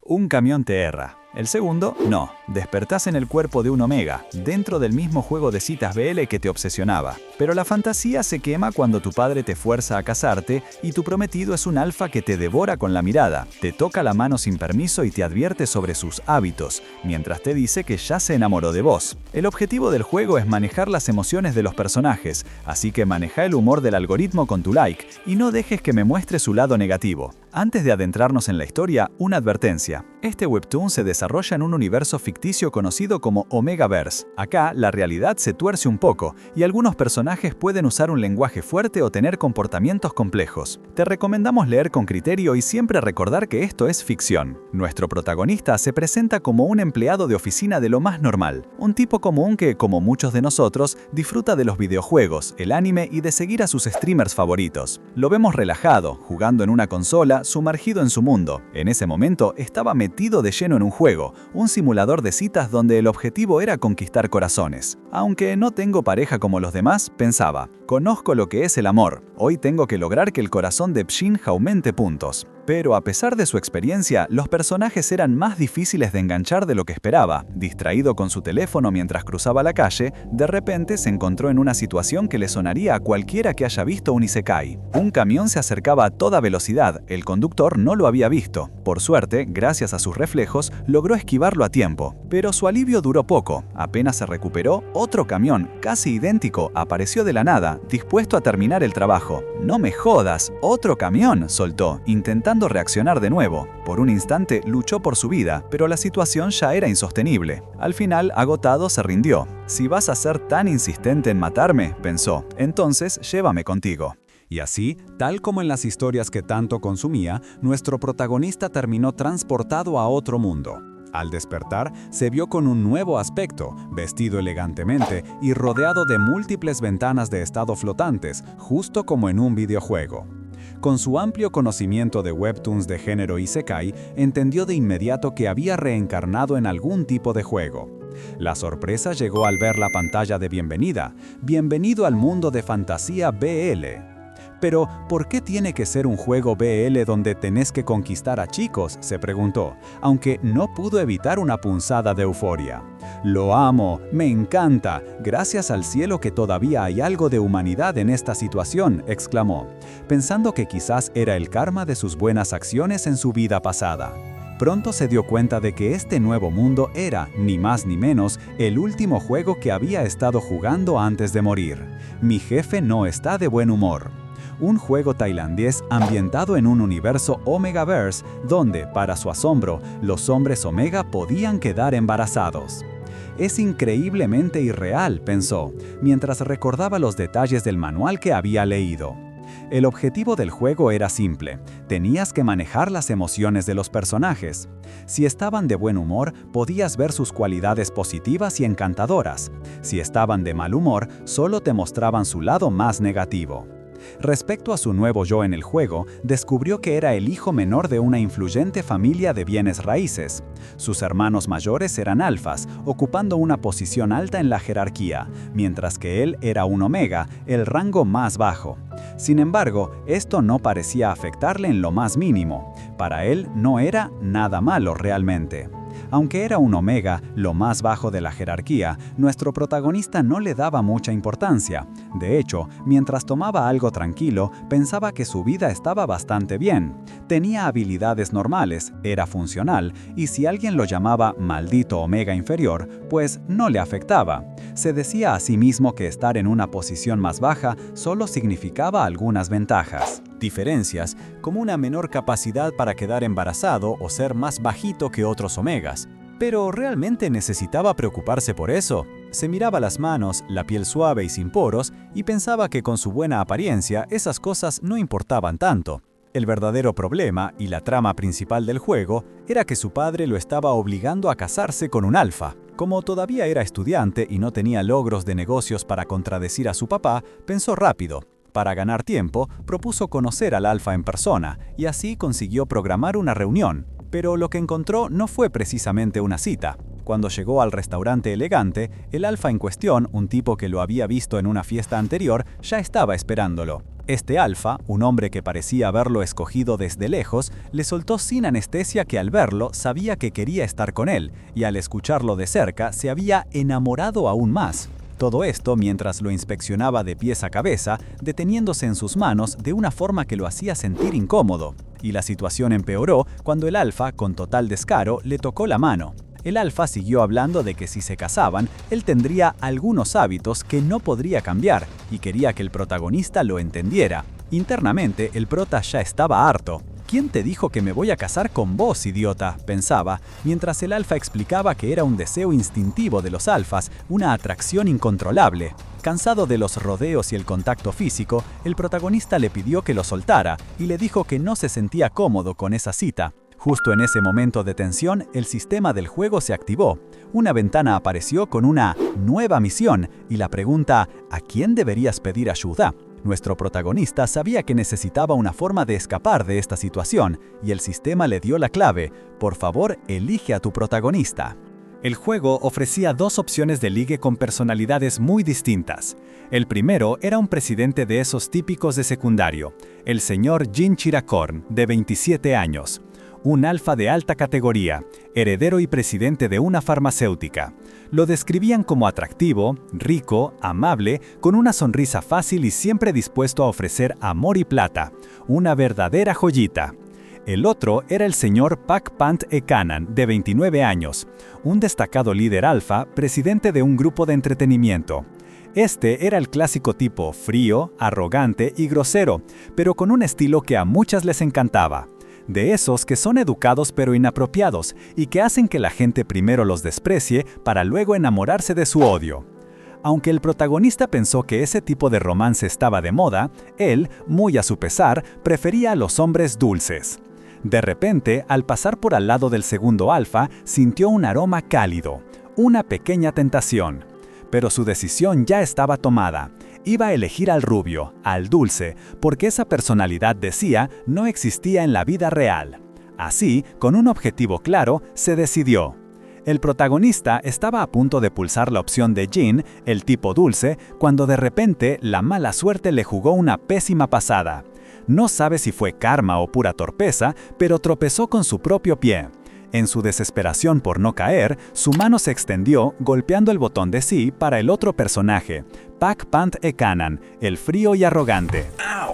Un camión te erra. El segundo, no. Despertás en el cuerpo de un Omega, dentro del mismo juego de citas BL que te obsesionaba. Pero la fantasía se quema cuando tu padre te fuerza a casarte y tu prometido es un alfa que te devora con la mirada, te toca la mano sin permiso y te advierte sobre sus hábitos, mientras te dice que ya se enamoró de vos. El objetivo del juego es manejar las emociones de los personajes, así que maneja el humor del algoritmo con tu like y no dejes que me muestre su lado negativo. Antes de adentrarnos en la historia, una advertencia. Este webtoon se desarrolla en un universo ficticio conocido como Omegaverse. Acá, la realidad se tuerce un poco, y algunos personajes pueden usar un lenguaje fuerte o tener comportamientos complejos. Te recomendamos leer con criterio y siempre recordar que esto es ficción. Nuestro protagonista se presenta como un empleado de oficina de lo más normal, un tipo común que, como muchos de nosotros, disfruta de los videojuegos, el anime y de seguir a sus streamers favoritos. Lo vemos relajado, jugando en una consola, sumergido en su mundo. En ese momento estaba metido de lleno en un juego, un simulador de citas donde el objetivo era conquistar corazones. Aunque no tengo pareja como los demás, pensaba, conozco lo que es el amor, hoy tengo que lograr que el corazón de Pshin aumente puntos. Pero a pesar de su experiencia, los personajes eran más difíciles de enganchar de lo que esperaba. Distraído con su teléfono mientras cruzaba la calle, de repente se encontró en una situación que le sonaría a cualquiera que haya visto un isekai. Un camión se acercaba a toda velocidad, el conductor no lo había visto. Por suerte, gracias a sus reflejos, logró esquivarlo a tiempo. Pero su alivio duró poco. Apenas se recuperó, otro camión, casi idéntico, apareció de la nada, dispuesto a terminar el trabajo. «No me jodas, otro camión», soltó, intentando reaccionar de nuevo. Por un instante luchó por su vida, pero la situación ya era insostenible. Al final, agotado, se rindió. «Si vas a ser tan insistente en matarme», pensó, «entonces llévame contigo». Y así, tal como en las historias que tanto consumía, nuestro protagonista terminó transportado a otro mundo. Al despertar, se vio con un nuevo aspecto, vestido elegantemente y rodeado de múltiples ventanas de estado flotantes, justo como en un videojuego. Con su amplio conocimiento de webtoons de género isekai, entendió de inmediato que había reencarnado en algún tipo de juego. La sorpresa llegó al ver la pantalla de bienvenida. «Bienvenido al mundo de fantasía BL». Pero, ¿por qué tiene que ser un juego BL donde tenés que conquistar a chicos?, se preguntó, aunque no pudo evitar una punzada de euforia. «Lo amo, me encanta, gracias al cielo que todavía hay algo de humanidad en esta situación», exclamó, pensando que quizás era el karma de sus buenas acciones en su vida pasada. Pronto se dio cuenta de que este nuevo mundo era, ni más ni menos, el último juego que había estado jugando antes de morir. «Mi jefe no está de buen humor». Un juego tailandés ambientado en un universo Omegaverse donde, para su asombro, los hombres Omega podían quedar embarazados. «Es increíblemente irreal», pensó, mientras recordaba los detalles del manual que había leído. El objetivo del juego era simple, tenías que manejar las emociones de los personajes. Si estaban de buen humor, podías ver sus cualidades positivas y encantadoras. Si estaban de mal humor, solo te mostraban su lado más negativo. Respecto a su nuevo yo en el juego, descubrió que era el hijo menor de una influyente familia de bienes raíces. Sus hermanos mayores eran alfas, ocupando una posición alta en la jerarquía, mientras que él era un omega, el rango más bajo. Sin embargo, esto no parecía afectarle en lo más mínimo. Para él no era nada malo realmente. Aunque era un omega, lo más bajo de la jerarquía, nuestro protagonista no le daba mucha importancia. De hecho, mientras tomaba algo tranquilo, pensaba que su vida estaba bastante bien. Tenía habilidades normales, era funcional, y si alguien lo llamaba maldito omega inferior, pues no le afectaba. Se decía a sí mismo que estar en una posición más baja solo significaba algunas ventajas. Diferencias, como una menor capacidad para quedar embarazado o ser más bajito que otros omegas. ¿Pero realmente necesitaba preocuparse por eso? Se miraba las manos, la piel suave y sin poros, y pensaba que con su buena apariencia esas cosas no importaban tanto. El verdadero problema, y la trama principal del juego, era que su padre lo estaba obligando a casarse con un alfa. Como todavía era estudiante y no tenía logros de negocios para contradecir a su papá, pensó rápido. Para ganar tiempo, propuso conocer al alfa en persona, y así consiguió programar una reunión. Pero lo que encontró no fue precisamente una cita. Cuando llegó al restaurante elegante, el alfa en cuestión, un tipo que lo había visto en una fiesta anterior, ya estaba esperándolo. Este alfa, un hombre que parecía haberlo escogido desde lejos, le soltó sin anestesia que al verlo sabía que quería estar con él, y al escucharlo de cerca se había enamorado aún más. Todo esto mientras lo inspeccionaba de pies a cabeza, deteniéndose en sus manos de una forma que lo hacía sentir incómodo. Y la situación empeoró cuando el alfa, con total descaro, le tocó la mano. El alfa siguió hablando de que si se casaban, él tendría algunos hábitos que no podría cambiar, y quería que el protagonista lo entendiera. Internamente, el prota ya estaba harto. ¿Quién te dijo que me voy a casar con vos, idiota?, pensaba, mientras el alfa explicaba que era un deseo instintivo de los alfas, una atracción incontrolable. Cansado de los rodeos y el contacto físico, el protagonista le pidió que lo soltara y le dijo que no se sentía cómodo con esa cita. Justo en ese momento de tensión, el sistema del juego se activó. Una ventana apareció con una nueva misión y la pregunta ¿a quién deberías pedir ayuda? Nuestro protagonista sabía que necesitaba una forma de escapar de esta situación y el sistema le dio la clave. Por favor, elige a tu protagonista. El juego ofrecía dos opciones de ligue con personalidades muy distintas. El primero era un presidente de esos típicos de secundario, el señor Jin Chiracorn, de 27 años. Un alfa de alta categoría, heredero y presidente de una farmacéutica. Lo describían como atractivo, rico, amable, con una sonrisa fácil y siempre dispuesto a ofrecer amor y plata. Una verdadera joyita. El otro era el señor Pak Pant Ekanan, de 29 años. Un destacado líder alfa, presidente de un grupo de entretenimiento. Este era el clásico tipo frío, arrogante y grosero, pero con un estilo que a muchas les encantaba. De esos que son educados pero inapropiados y que hacen que la gente primero los desprecie para luego enamorarse de su odio. Aunque el protagonista pensó que ese tipo de romance estaba de moda, él, muy a su pesar, prefería a los hombres dulces. De repente, al pasar por al lado del segundo alfa, sintió un aroma cálido, una pequeña tentación. Pero su decisión ya estaba tomada. Iba a elegir al rubio, al dulce, porque esa personalidad, decía, no existía en la vida real. Así, con un objetivo claro, se decidió. El protagonista estaba a punto de pulsar la opción de Jin, el tipo dulce, cuando de repente la mala suerte le jugó una pésima pasada. No sabe si fue karma o pura torpeza, pero tropezó con su propio pie. En su desesperación por no caer, su mano se extendió, golpeando el botón de sí para el otro personaje, Pak Pant Ekanan, el frío y arrogante.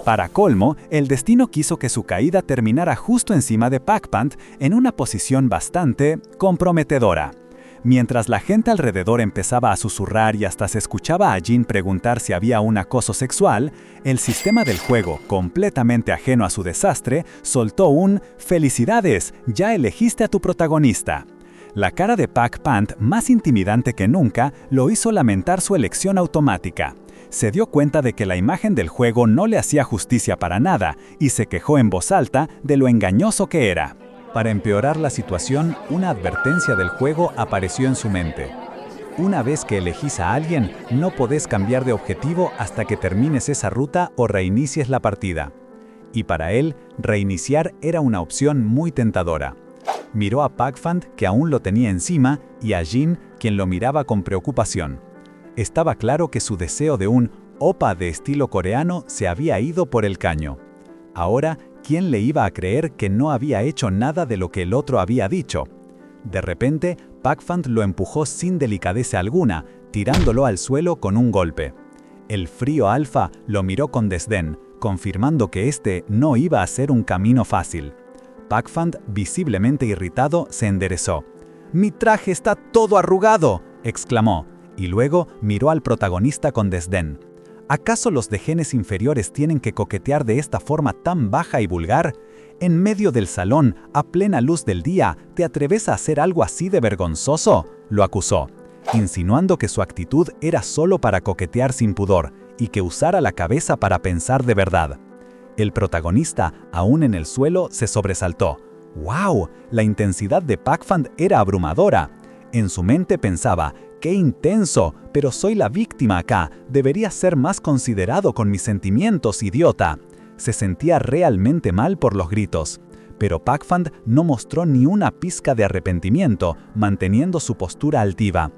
Para colmo, el destino quiso que su caída terminara justo encima de Pak Pant en una posición bastante comprometedora. Mientras la gente alrededor empezaba a susurrar y hasta se escuchaba a Jin preguntar si había un acoso sexual, el sistema del juego, completamente ajeno a su desastre, soltó un «¡Felicidades! ¡Ya elegiste a tu protagonista!». La cara de Pak Pant, más intimidante que nunca, lo hizo lamentar su elección automática. Se dio cuenta de que la imagen del juego no le hacía justicia para nada y se quejó en voz alta de lo engañoso que era. Para empeorar la situación, una advertencia del juego apareció en su mente. Una vez que elegís a alguien, no podés cambiar de objetivo hasta que termines esa ruta o reinicies la partida. Y para él, reiniciar era una opción muy tentadora. Miró a Pak Pant, que aún lo tenía encima, y a Jin, quien lo miraba con preocupación. Estaba claro que su deseo de un opa de estilo coreano se había ido por el caño. Ahora, ¿quién le iba a creer que no había hecho nada de lo que el otro había dicho? De repente, Pak Pant lo empujó sin delicadeza alguna, tirándolo al suelo con un golpe. El frío alfa lo miró con desdén, confirmando que este no iba a ser un camino fácil. Pak Pant, visiblemente irritado, se enderezó. «¡Mi traje está todo arrugado!», exclamó, y luego miró al protagonista con desdén. ¿Acaso los de genes inferiores tienen que coquetear de esta forma tan baja y vulgar? En medio del salón, a plena luz del día, ¿te atreves a hacer algo así de vergonzoso?, lo acusó, insinuando que su actitud era solo para coquetear sin pudor y que usara la cabeza para pensar de verdad. El protagonista, aún en el suelo, se sobresaltó. ¡Wow! La intensidad de Pak Pant era abrumadora. En su mente pensaba, ¡qué intenso! Pero soy la víctima acá. Debería ser más considerado con mis sentimientos, idiota. Se sentía realmente mal por los gritos. Pero Pak Pant no mostró ni una pizca de arrepentimiento, manteniendo su postura altiva.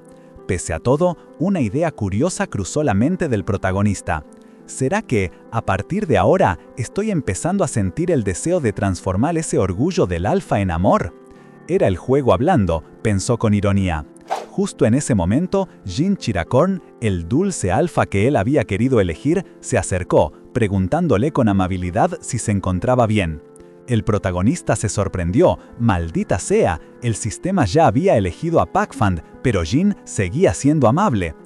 Pese a todo, una idea curiosa cruzó la mente del protagonista. ¿Será que, a partir de ahora, estoy empezando a sentir el deseo de transformar ese orgullo del alfa en amor? Era el juego hablando, pensó con ironía. Justo en ese momento, Jin Chiracorn, el dulce alfa que él había querido elegir, se acercó, preguntándole con amabilidad si se encontraba bien. El protagonista se sorprendió. Maldita sea, el sistema ya había elegido a Pac Fan, pero Jin seguía siendo amable.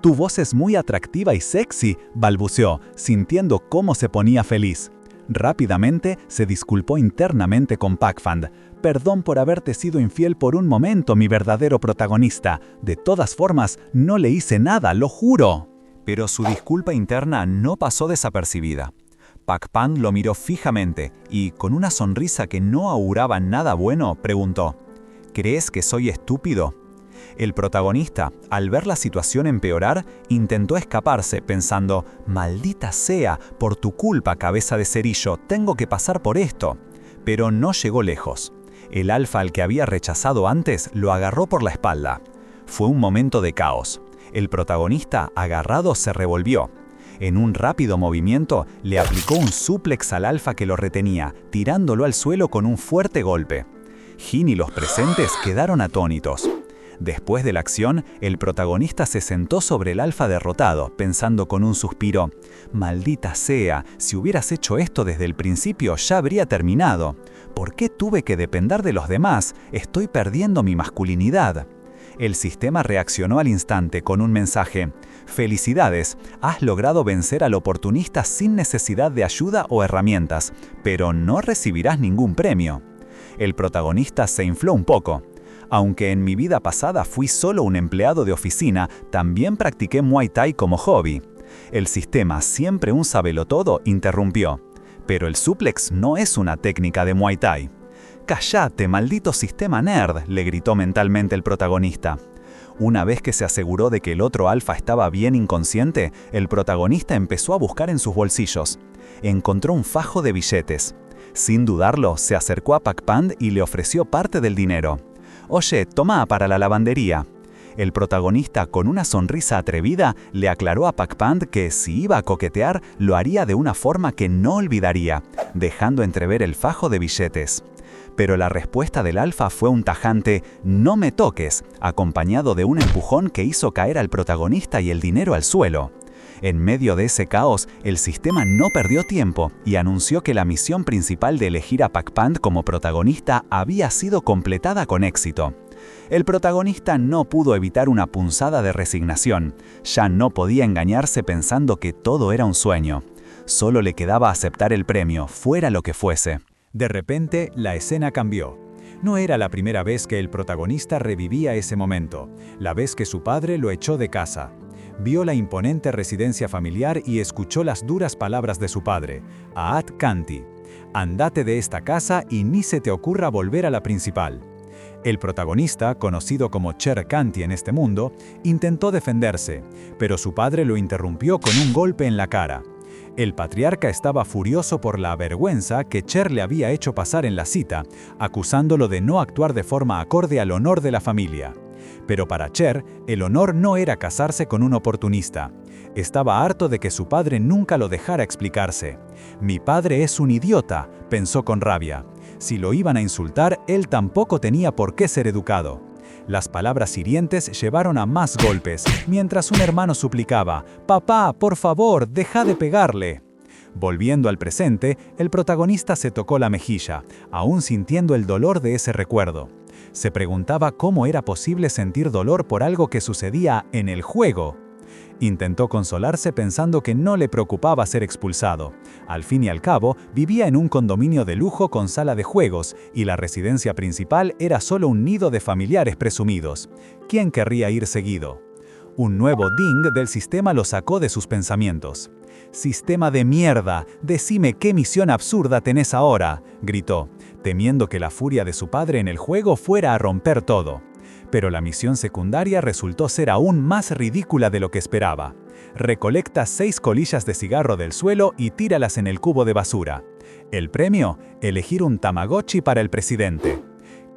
«Tu voz es muy atractiva y sexy», balbuceó, sintiendo cómo se ponía feliz. Rápidamente se disculpó internamente con Pac Fan. «Perdón por haberte sido infiel por un momento, mi verdadero protagonista. De todas formas, no le hice nada, lo juro». Pero su disculpa interna no pasó desapercibida. Pac Fan lo miró fijamente y, con una sonrisa que no auguraba nada bueno, preguntó: «¿Crees que soy estúpido?». El protagonista, al ver la situación empeorar, intentó escaparse pensando: «Maldita sea, por tu culpa, cabeza de cerillo, tengo que pasar por esto». Pero no llegó lejos. El alfa al que había rechazado antes lo agarró por la espalda. Fue un momento de caos. El protagonista, agarrado, se revolvió. En un rápido movimiento, le aplicó un súplex al alfa que lo retenía, tirándolo al suelo con un fuerte golpe. Jin y los presentes quedaron atónitos. Después de la acción, el protagonista se sentó sobre el alfa derrotado, pensando con un suspiro: «Maldita sea, si hubieras hecho esto desde el principio ya habría terminado. ¿Por qué tuve que depender de los demás? Estoy perdiendo mi masculinidad». El sistema reaccionó al instante con un mensaje: «Felicidades, has logrado vencer al oportunista sin necesidad de ayuda o herramientas, pero no recibirás ningún premio». El protagonista se infló un poco. «Aunque en mi vida pasada fui solo un empleado de oficina, también practiqué Muay Thai como hobby». El sistema, siempre un sabelotodo, interrumpió: «Pero el suplex no es una técnica de Muay Thai». «¡Cállate, maldito sistema nerd!», le gritó mentalmente el protagonista. Una vez que se aseguró de que el otro alfa estaba bien inconsciente, el protagonista empezó a buscar en sus bolsillos. Encontró un fajo de billetes. Sin dudarlo, se acercó a Pac Fan y le ofreció parte del dinero. «Oye, toma para la lavandería». El protagonista, con una sonrisa atrevida, le aclaró a Pac Fan que si iba a coquetear, lo haría de una forma que no olvidaría, dejando entrever el fajo de billetes. Pero la respuesta del alfa fue un tajante «no me toques», acompañado de un empujón que hizo caer al protagonista y el dinero al suelo. En medio de ese caos, el sistema no perdió tiempo y anunció que la misión principal de elegir a Pac Fan como protagonista había sido completada con éxito. El protagonista no pudo evitar una punzada de resignación. Ya no podía engañarse pensando que todo era un sueño. Solo le quedaba aceptar el premio, fuera lo que fuese. De repente, la escena cambió. No era la primera vez que el protagonista revivía ese momento, la vez que su padre lo echó de casa. Vio la imponente residencia familiar y escuchó las duras palabras de su padre, Aat Kanti: «Andate de esta casa y ni se te ocurra volver a la principal». El protagonista, conocido como Cher Kanti en este mundo, intentó defenderse, pero su padre lo interrumpió con un golpe en la cara. El patriarca estaba furioso por la vergüenza que Cher le había hecho pasar en la cita, acusándolo de no actuar de forma acorde al honor de la familia. Pero para Cher, el honor no era casarse con un oportunista. Estaba harto de que su padre nunca lo dejara explicarse. «Mi padre es un idiota», pensó con rabia. Si lo iban a insultar, él tampoco tenía por qué ser educado. Las palabras hirientes llevaron a más golpes, mientras un hermano suplicaba: «Papá, por favor, deja de pegarle». Volviendo al presente, el protagonista se tocó la mejilla, aún sintiendo el dolor de ese recuerdo. Se preguntaba cómo era posible sentir dolor por algo que sucedía en el juego. Intentó consolarse pensando que no le preocupaba ser expulsado. Al fin y al cabo, vivía en un condominio de lujo con sala de juegos, y la residencia principal era solo un nido de familiares presumidos. ¿Quién querría ir seguido? Un nuevo ding del sistema lo sacó de sus pensamientos. «Sistema de mierda, decime qué misión absurda tenés ahora», gritó, temiendo que la furia de su padre en el juego fuera a romper todo. Pero la misión secundaria resultó ser aún más ridícula de lo que esperaba. Recolecta 6 colillas de cigarro del suelo y tíralas en el cubo de basura. El premio: elegir un Tamagotchi para el presidente.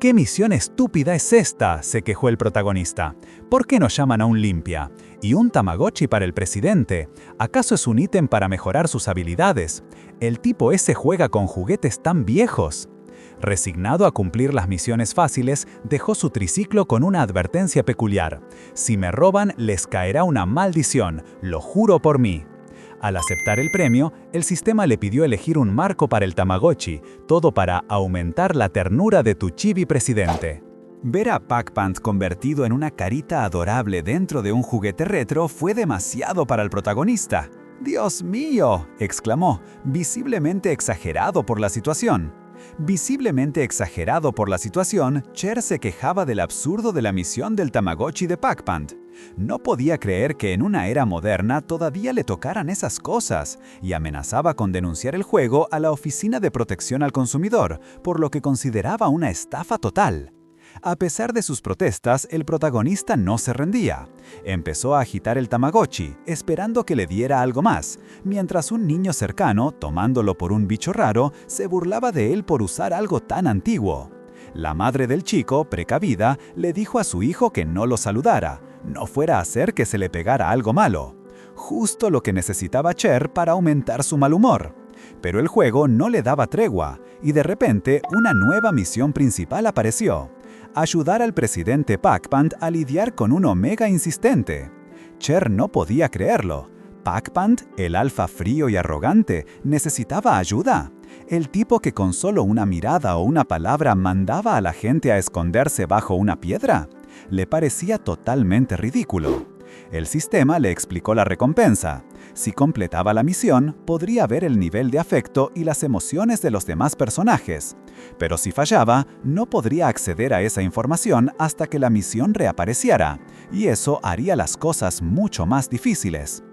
¿Qué misión estúpida es esta?, se quejó el protagonista. ¿Por qué no llaman a un limpia? ¿Y un Tamagotchi para el presidente? ¿Acaso es un ítem para mejorar sus habilidades? El tipo ese juega con juguetes tan viejos. Resignado a cumplir las misiones fáciles, dejó su triciclo con una advertencia peculiar. Si me roban, les caerá una maldición, lo juro por mí. Al aceptar el premio, el sistema le pidió elegir un marco para el Tamagotchi, todo para aumentar la ternura de tu chibi presidente. Ver a Pac-Pant convertido en una carita adorable dentro de un juguete retro fue demasiado para el protagonista. ¡Dios mío!, exclamó, visiblemente exagerado por la situación. Visiblemente exagerado por la situación, Cher se quejaba del absurdo de la misión del Tamagotchi de Pac-Pant. No podía creer que en una era moderna todavía le tocaran esas cosas, y amenazaba con denunciar el juego a la Oficina de Protección al Consumidor, por lo que consideraba una estafa total. A pesar de sus protestas, el protagonista no se rendía. Empezó a agitar el Tamagotchi, esperando que le diera algo más, mientras un niño cercano, tomándolo por un bicho raro, se burlaba de él por usar algo tan antiguo. La madre del chico, precavida, le dijo a su hijo que no lo saludara, no fuera a hacer que se le pegara algo malo. Justo lo que necesitaba Cher para aumentar su mal humor. Pero el juego no le daba tregua, y de repente una nueva misión principal apareció: ayudar al presidente Pac-Pant a lidiar con un Omega insistente. Cher no podía creerlo. ¿Pac-Pant, el alfa frío y arrogante, necesitaba ayuda? ¿El tipo que con solo una mirada o una palabra mandaba a la gente a esconderse bajo una piedra? Le parecía totalmente ridículo. El sistema le explicó la recompensa. Si completaba la misión, podría ver el nivel de afecto y las emociones de los demás personajes. Pero si fallaba, no podría acceder a esa información hasta que la misión reapareciera, y eso haría las cosas mucho más difíciles.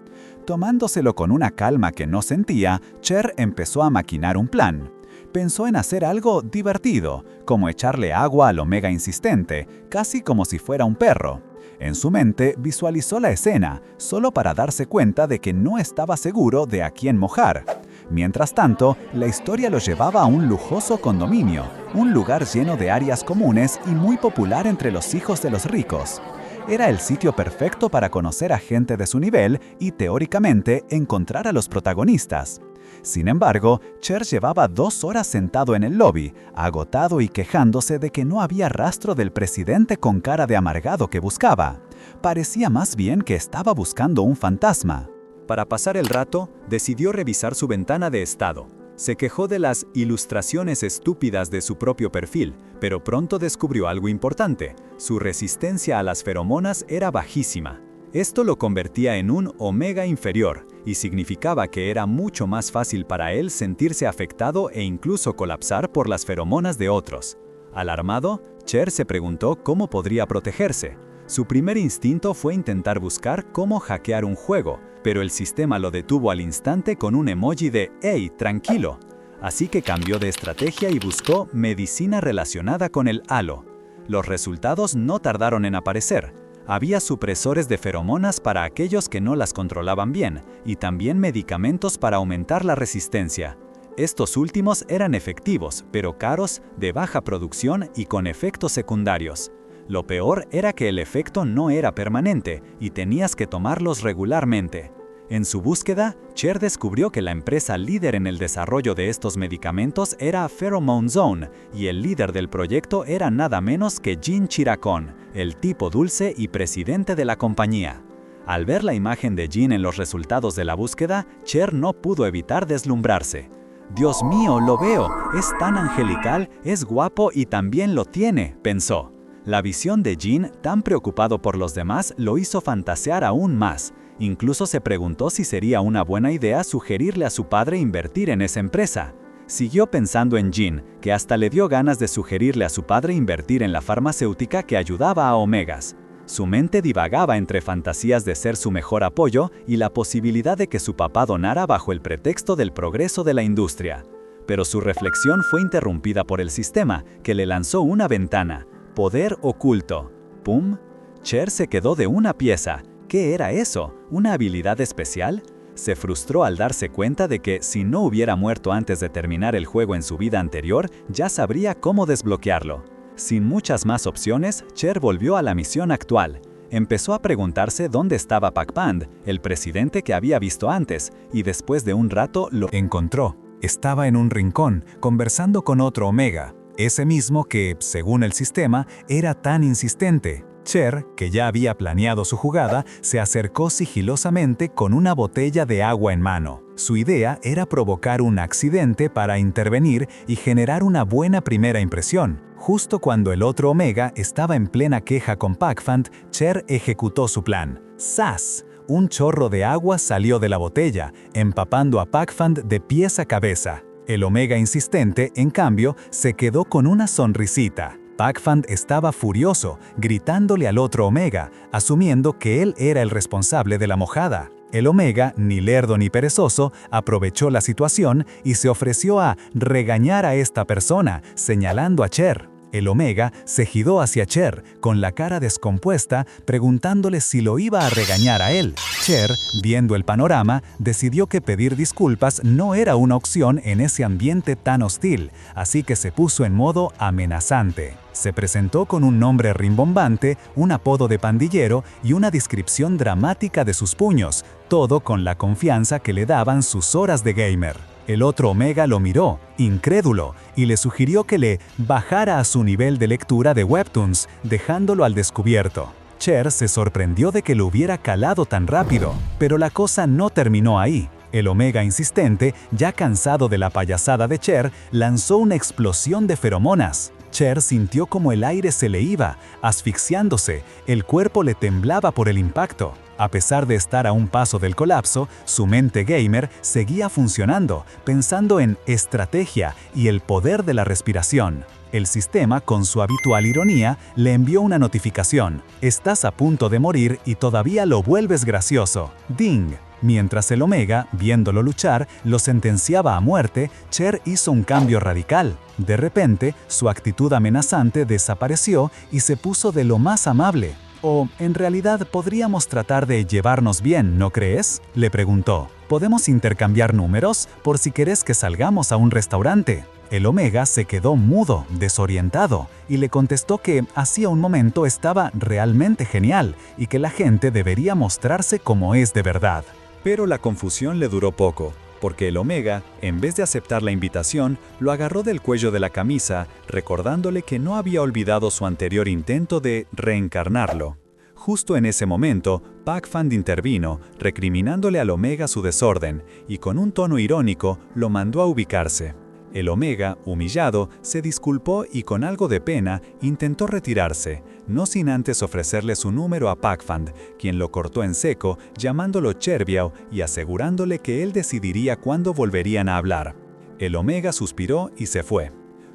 Tomándoselo con una calma que no sentía, Cher empezó a maquinar un plan. Pensó en hacer algo divertido, como echarle agua al Omega insistente, casi como si fuera un perro. En su mente visualizó la escena, solo para darse cuenta de que no estaba seguro de a quién mojar. Mientras tanto, la historia lo llevaba a un lujoso condominio, un lugar lleno de áreas comunes y muy popular entre los hijos de los ricos. Era el sitio perfecto para conocer a gente de su nivel y, teóricamente, encontrar a los protagonistas. Sin embargo, Cher llevaba 2 horas sentado en el lobby, agotado y quejándose de que no había rastro del presidente con cara de amargado que buscaba. Parecía más bien que estaba buscando un fantasma. Para pasar el rato, decidió revisar su ventana de estado. Se quejó de las ilustraciones estúpidas de su propio perfil, pero pronto descubrió algo importante: su resistencia a las feromonas era bajísima. Esto lo convertía en un Omega inferior, y significaba que era mucho más fácil para él sentirse afectado e incluso colapsar por las feromonas de otros. Alarmado, Cher se preguntó cómo podría protegerse. Su primer instinto fue intentar buscar cómo hackear un juego, pero el sistema lo detuvo al instante con un emoji de «Hey, tranquilo». Así que cambió de estrategia y buscó medicina relacionada con el halo. Los resultados no tardaron en aparecer. Había supresores de feromonas para aquellos que no las controlaban bien, y también medicamentos para aumentar la resistencia. Estos últimos eran efectivos, pero caros, de baja producción y con efectos secundarios. Lo peor era que el efecto no era permanente, y tenías que tomarlos regularmente. En su búsqueda, Cher descubrió que la empresa líder en el desarrollo de estos medicamentos era Pheromone Zone, y el líder del proyecto era nada menos que Gene Chiracón, el tipo dulce y presidente de la compañía. Al ver la imagen de Gene en los resultados de la búsqueda, Cher no pudo evitar deslumbrarse. «Dios mío, lo veo, es tan angelical, es guapo y también lo tiene», pensó. La visión de Gene, tan preocupado por los demás, lo hizo fantasear aún más. Incluso se preguntó si sería una buena idea sugerirle a su padre invertir en esa empresa. Siguió pensando en Gene, que hasta le dio ganas de sugerirle a su padre invertir en la farmacéutica que ayudaba a Omegas. Su mente divagaba entre fantasías de ser su mejor apoyo y la posibilidad de que su papá donara bajo el pretexto del progreso de la industria. Pero su reflexión fue interrumpida por el sistema, que le lanzó una ventana. Poder oculto. ¡Pum! Cher se quedó de una pieza. ¿Qué era eso? ¿Una habilidad especial? Se frustró al darse cuenta de que, si no hubiera muerto antes de terminar el juego en su vida anterior, ya sabría cómo desbloquearlo. Sin muchas más opciones, Cher volvió a la misión actual. Empezó a preguntarse dónde estaba Pac-Pand, el presidente que había visto antes, y después de un rato lo encontró. Estaba en un rincón, conversando con otro Omega, ese mismo que, según el sistema, era tan insistente. Cher, que ya había planeado su jugada, se acercó sigilosamente con una botella de agua en mano. Su idea era provocar un accidente para intervenir y generar una buena primera impresión. Justo cuando el otro Omega estaba en plena queja con Pac-Fan, Cher ejecutó su plan. ¡Zas! Un chorro de agua salió de la botella, empapando a Pac-Fan de pies a cabeza. El Omega insistente, en cambio, se quedó con una sonrisita. Pac-Fan estaba furioso, gritándole al otro Omega, asumiendo que él era el responsable de la mojada. El Omega, ni lerdo ni perezoso, aprovechó la situación y se ofreció a regañar a esta persona, señalando a Cher. El Omega se giró hacia Cher, con la cara descompuesta, preguntándole si lo iba a regañar a él. Cher, viendo el panorama, decidió que pedir disculpas no era una opción en ese ambiente tan hostil, así que se puso en modo amenazante. Se presentó con un nombre rimbombante, un apodo de pandillero y una descripción dramática de sus puños, todo con la confianza que le daban sus horas de gamer. El otro Omega lo miró, incrédulo, y le sugirió que le bajara a su nivel de lectura de webtoons, dejándolo al descubierto. Cher se sorprendió de que lo hubiera calado tan rápido, pero la cosa no terminó ahí. El Omega insistente, ya cansado de la payasada de Cher, lanzó una explosión de feromonas. Cher sintió como el aire se le iba, asfixiándose, el cuerpo le temblaba por el impacto. A pesar de estar a un paso del colapso, su mente gamer seguía funcionando, pensando en estrategia y el poder de la respiración. El sistema, con su habitual ironía, le envió una notificación. Estás a punto de morir y todavía lo vuelves gracioso. ¡Ding! Mientras el Omega, viéndolo luchar, lo sentenciaba a muerte, Cher hizo un cambio radical. De repente, su actitud amenazante desapareció y se puso de lo más amable. «O, en realidad, podríamos tratar de llevarnos bien, ¿no crees?», le preguntó. «¿Podemos intercambiar números por si querés que salgamos a un restaurante?». El Omega se quedó mudo, desorientado, y le contestó que hacía un momento estaba realmente genial y que la gente debería mostrarse como es de verdad. Pero la confusión le duró poco, porque el Omega, en vez de aceptar la invitación, lo agarró del cuello de la camisa, recordándole que no había olvidado su anterior intento de reencarnarlo. Justo en ese momento, Pac-Fan intervino, recriminándole al Omega su desorden, y con un tono irónico lo mandó a ubicarse. El Omega, humillado, se disculpó y con algo de pena intentó retirarse, no sin antes ofrecerle su número a Pac-Fan, quien lo cortó en seco, llamándolo Cherbiao y asegurándole que él decidiría cuándo volverían a hablar. El Omega suspiró y se fue.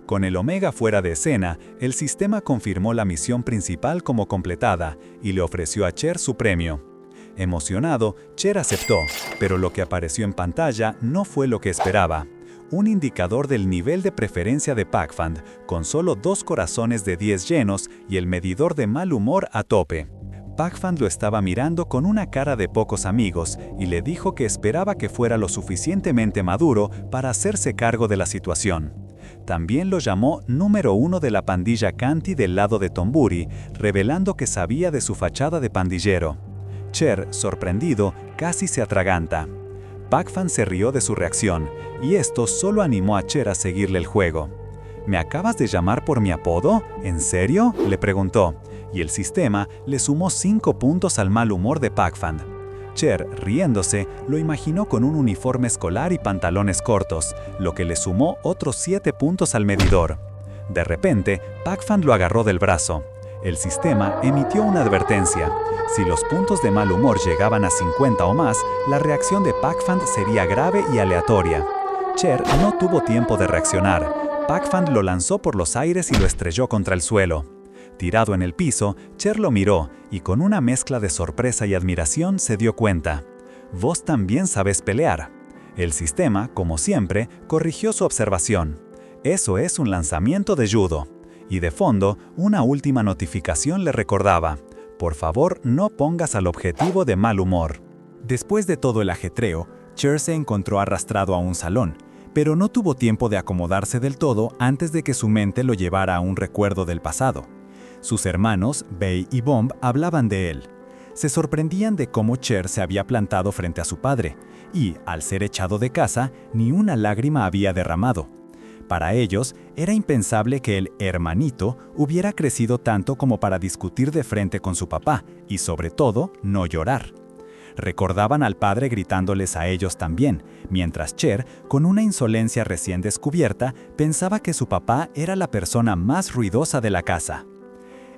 Con el Omega fuera de escena, el sistema confirmó la misión principal como completada y le ofreció a Cher su premio. Emocionado, Cher aceptó, pero lo que apareció en pantalla no fue lo que esperaba. Un indicador del nivel de preferencia de Pac-Fan, con solo 2 corazones de 10 llenos y el medidor de mal humor a tope. Pac-Fan lo estaba mirando con una cara de pocos amigos y le dijo que esperaba que fuera lo suficientemente maduro para hacerse cargo de la situación. También lo llamó número 1 de la pandilla Canti del lado de Tomburi, revelando que sabía de su fachada de pandillero. Cher, sorprendido, casi se atraganta. Pac-Fan se rió de su reacción, y esto solo animó a Cher a seguirle el juego. ¿Me acabas de llamar por mi apodo? ¿En serio?, le preguntó, y el sistema le sumó 5 puntos al mal humor de Pac-Fan. Cher, riéndose, lo imaginó con un uniforme escolar y pantalones cortos, lo que le sumó otros 7 puntos al medidor. De repente, Pac-Fan lo agarró del brazo. El sistema emitió una advertencia. Si los puntos de mal humor llegaban a 50 o más, la reacción de Pac-Fan sería grave y aleatoria. Cher no tuvo tiempo de reaccionar. Pac-Fan lo lanzó por los aires y lo estrelló contra el suelo. Tirado en el piso, Cher lo miró y con una mezcla de sorpresa y admiración se dio cuenta. «Vos también sabés pelear». El sistema, como siempre, corrigió su observación. «Eso es un lanzamiento de judo». Y de fondo, una última notificación le recordaba: «Por favor, no pongas al objetivo de mal humor». Después de todo el ajetreo, Cher se encontró arrastrado a un salón, Pero no tuvo tiempo de acomodarse del todo antes de que su mente lo llevara a un recuerdo del pasado. Sus hermanos, Bei y Bomb, hablaban de él. Se sorprendían de cómo Cher se había plantado frente a su padre, y, al ser echado de casa, ni una lágrima había derramado. Para ellos, era impensable que el hermanito hubiera crecido tanto como para discutir de frente con su papá, y sobre todo, no llorar. Recordaban al padre gritándoles a ellos también, mientras Cher, con una insolencia recién descubierta, pensaba que su papá era la persona más ruidosa de la casa.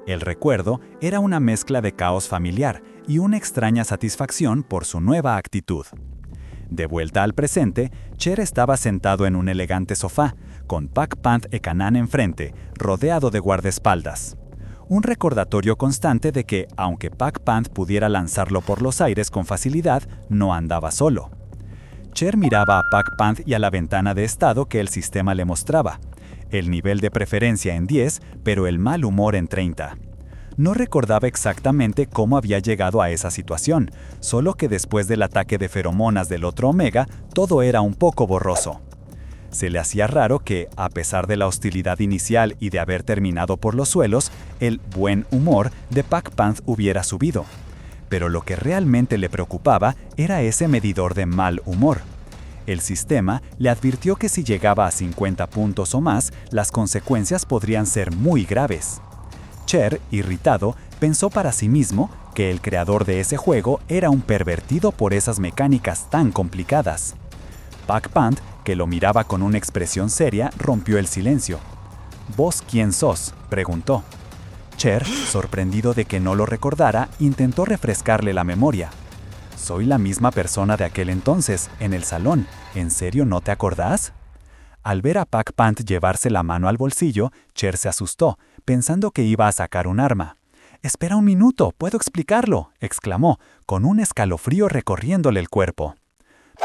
El recuerdo era una mezcla de caos familiar y una extraña satisfacción por su nueva actitud. De vuelta al presente, Cher estaba sentado en un elegante sofá, con Pak Pant Ekanan enfrente, rodeado de guardaespaldas. Un recordatorio constante de que, aunque Pak Pant pudiera lanzarlo por los aires con facilidad, no andaba solo. Cher miraba a Pak Pant y a la ventana de estado que el sistema le mostraba. El nivel de preferencia en 10, pero el mal humor en 30. No recordaba exactamente cómo había llegado a esa situación, solo que después del ataque de feromonas del otro Omega, todo era un poco borroso. Se le hacía raro que, a pesar de la hostilidad inicial y de haber terminado por los suelos, el buen humor de Pak Pant hubiera subido. Pero lo que realmente le preocupaba era ese medidor de mal humor. El sistema le advirtió que si llegaba a 50 puntos o más, las consecuencias podrían ser muy graves. Cher, irritado, pensó para sí mismo que el creador de ese juego era un pervertido por esas mecánicas tan complicadas. Pak Pant, que lo miraba con una expresión seria, rompió el silencio. ¿Vos quién sos?, preguntó. Cher, sorprendido de que no lo recordara, intentó refrescarle la memoria. Soy la misma persona de aquel entonces, en el salón. ¿En serio no te acordás? Al ver a Pak Pant llevarse la mano al bolsillo, Cher se asustó, pensando que iba a sacar un arma. «Espera un minuto, puedo explicarlo», exclamó, con un escalofrío recorriéndole el cuerpo.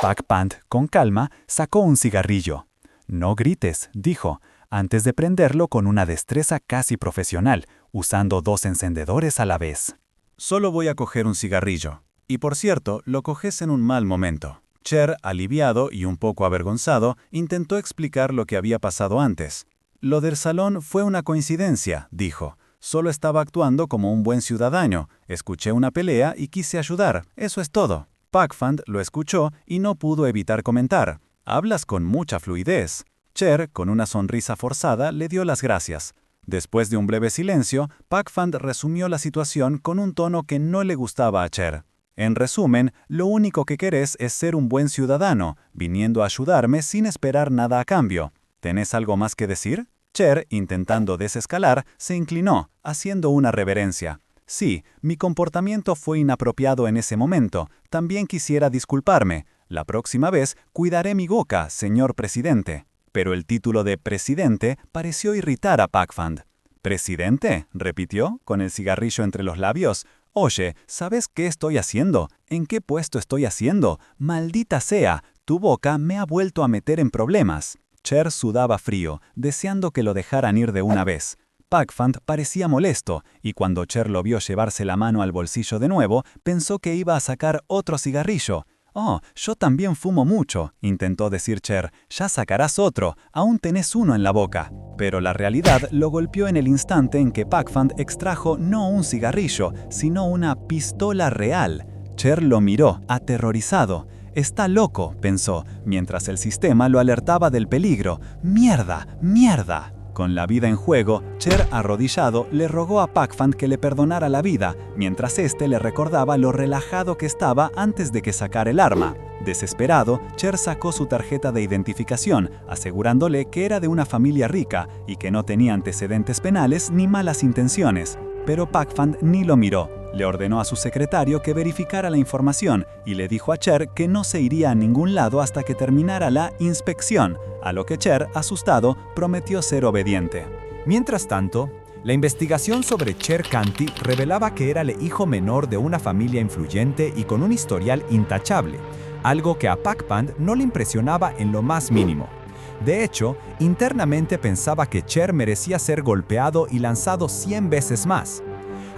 Pak Pant, con calma, sacó un cigarrillo. «No grites», dijo, antes de prenderlo con una destreza casi profesional, usando 2 encendedores a la vez. «Solo voy a coger un cigarrillo. Y por cierto, lo coges en un mal momento». Cher, aliviado y un poco avergonzado, intentó explicar lo que había pasado antes. «Lo del salón fue una coincidencia», dijo. «Solo estaba actuando como un buen ciudadano. Escuché una pelea y quise ayudar. Eso es todo». Pak Pant lo escuchó y no pudo evitar comentar. «Hablas con mucha fluidez». Cher, con una sonrisa forzada, le dio las gracias. Después de un breve silencio, Pak Pant resumió la situación con un tono que no le gustaba a Cher. «En resumen, lo único que querés es ser un buen ciudadano, viniendo a ayudarme sin esperar nada a cambio. ¿Tenés algo más que decir?» Cher, intentando desescalar, se inclinó, haciendo una reverencia. «Sí, mi comportamiento fue inapropiado en ese momento. También quisiera disculparme. La próxima vez cuidaré mi boca, señor presidente». Pero el título de presidente pareció irritar a Pak Pant. «¿Presidente?», repitió, con el cigarrillo entre los labios. «Oye, ¿sabes qué estoy haciendo? ¿En qué puesto estoy haciendo? Maldita sea, tu boca me ha vuelto a meter en problemas». Cher sudaba frío, deseando que lo dejaran ir de una vez. Pak Pant parecía molesto, y cuando Cher lo vio llevarse la mano al bolsillo de nuevo, pensó que iba a sacar otro cigarrillo. «Oh, yo también fumo mucho», intentó decir Cher. «Ya sacarás otro, aún tenés uno en la boca». Pero la realidad lo golpeó en el instante en que Pak Pant extrajo no un cigarrillo, sino una pistola real. Cher lo miró, aterrorizado. «Está loco», pensó, mientras el sistema lo alertaba del peligro. «¡Mierda! ¡Mierda!». Con la vida en juego, Cher, arrodillado, le rogó a Pak Pant que le perdonara la vida, mientras éste le recordaba lo relajado que estaba antes de que sacara el arma. Desesperado, Cher sacó su tarjeta de identificación, asegurándole que era de una familia rica y que no tenía antecedentes penales ni malas intenciones. Pero Pak Pant ni lo miró. Le ordenó a su secretario que verificara la información y le dijo a Cher que no se iría a ningún lado hasta que terminara la inspección, a lo que Cher, asustado, prometió ser obediente. Mientras tanto, la investigación sobre Cher Kanti revelaba que era el hijo menor de una familia influyente y con un historial intachable, algo que a Pak Pant no le impresionaba en lo más mínimo. De hecho, internamente pensaba que Cher merecía ser golpeado y lanzado 100 veces más.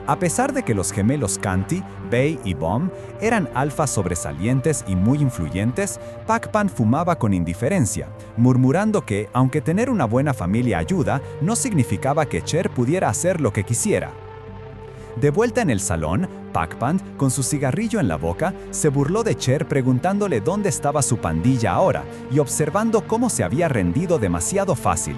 A pesar de que los gemelos Canty, Bei y Bom eran alfas sobresalientes y muy influyentes, Pac-Pan fumaba con indiferencia, murmurando que, aunque tener una buena familia ayuda, no significaba que Cher pudiera hacer lo que quisiera. De vuelta en el salón, Pac-Pan, con su cigarrillo en la boca, se burló de Cher preguntándole dónde estaba su pandilla ahora y observando cómo se había rendido demasiado fácil.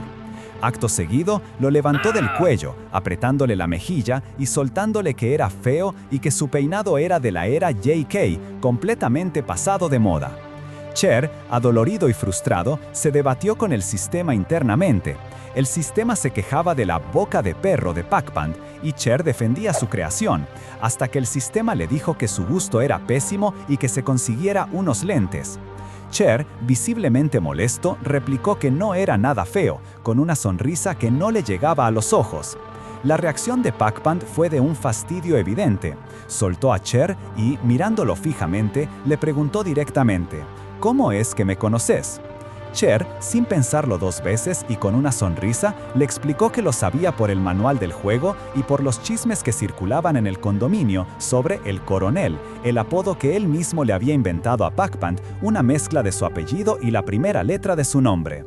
Acto seguido, lo levantó del cuello, apretándole la mejilla y soltándole que era feo y que su peinado era de la era JK, completamente pasado de moda. Cher, adolorido y frustrado, se debatió con el sistema internamente. El sistema se quejaba de la boca de perro de Pac-Pan y Cher defendía su creación, hasta que el sistema le dijo que su gusto era pésimo y que se consiguiera unos lentes. Cher, visiblemente molesto, replicó que no era nada feo, con una sonrisa que no le llegaba a los ojos. La reacción de Pac-Pan fue de un fastidio evidente. Soltó a Cher y, mirándolo fijamente, le preguntó directamente: ¿cómo es que me conoces? Cher, sin pensarlo dos veces y con una sonrisa, le explicó que lo sabía por el manual del juego y por los chismes que circulaban en el condominio sobre el Coronel, el apodo que él mismo le había inventado a Pac-Pan, una mezcla de su apellido y la primera letra de su nombre.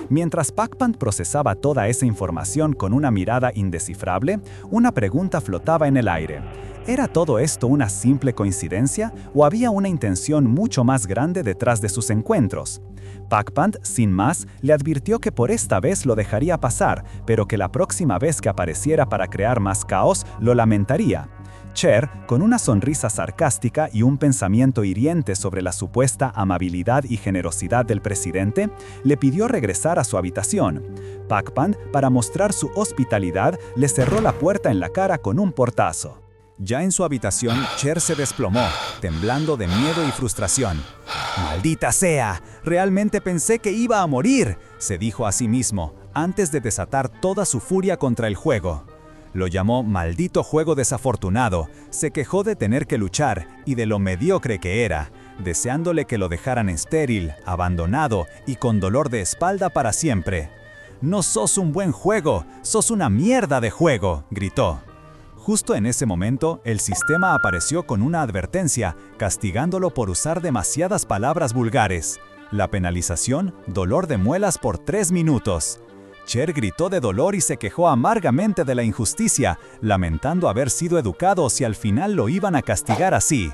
Mientras Pac-Pan procesaba toda esa información con una mirada indescifrable, una pregunta flotaba en el aire. ¿Era todo esto una simple coincidencia o había una intención mucho más grande detrás de sus encuentros? Pac-Pan, sin más, le advirtió que por esta vez lo dejaría pasar, pero que la próxima vez que apareciera para crear más caos, lo lamentaría. Cher, con una sonrisa sarcástica y un pensamiento hiriente sobre la supuesta amabilidad y generosidad del presidente, le pidió regresar a su habitación. Pac-Pan, para mostrar su hospitalidad, le cerró la puerta en la cara con un portazo. Ya en su habitación, Cher se desplomó, temblando de miedo y frustración. «¡Maldita sea! Realmente pensé que iba a morir», se dijo a sí mismo, antes de desatar toda su furia contra el juego. Lo llamó maldito juego desafortunado, se quejó de tener que luchar y de lo mediocre que era, deseándole que lo dejaran estéril, abandonado y con dolor de espalda para siempre. «No sos un buen juego, sos una mierda de juego», gritó. Justo en ese momento, el sistema apareció con una advertencia, castigándolo por usar demasiadas palabras vulgares. La penalización, dolor de muelas por 3 minutos. Cher gritó de dolor y se quejó amargamente de la injusticia, lamentando haber sido educado si al final lo iban a castigar así.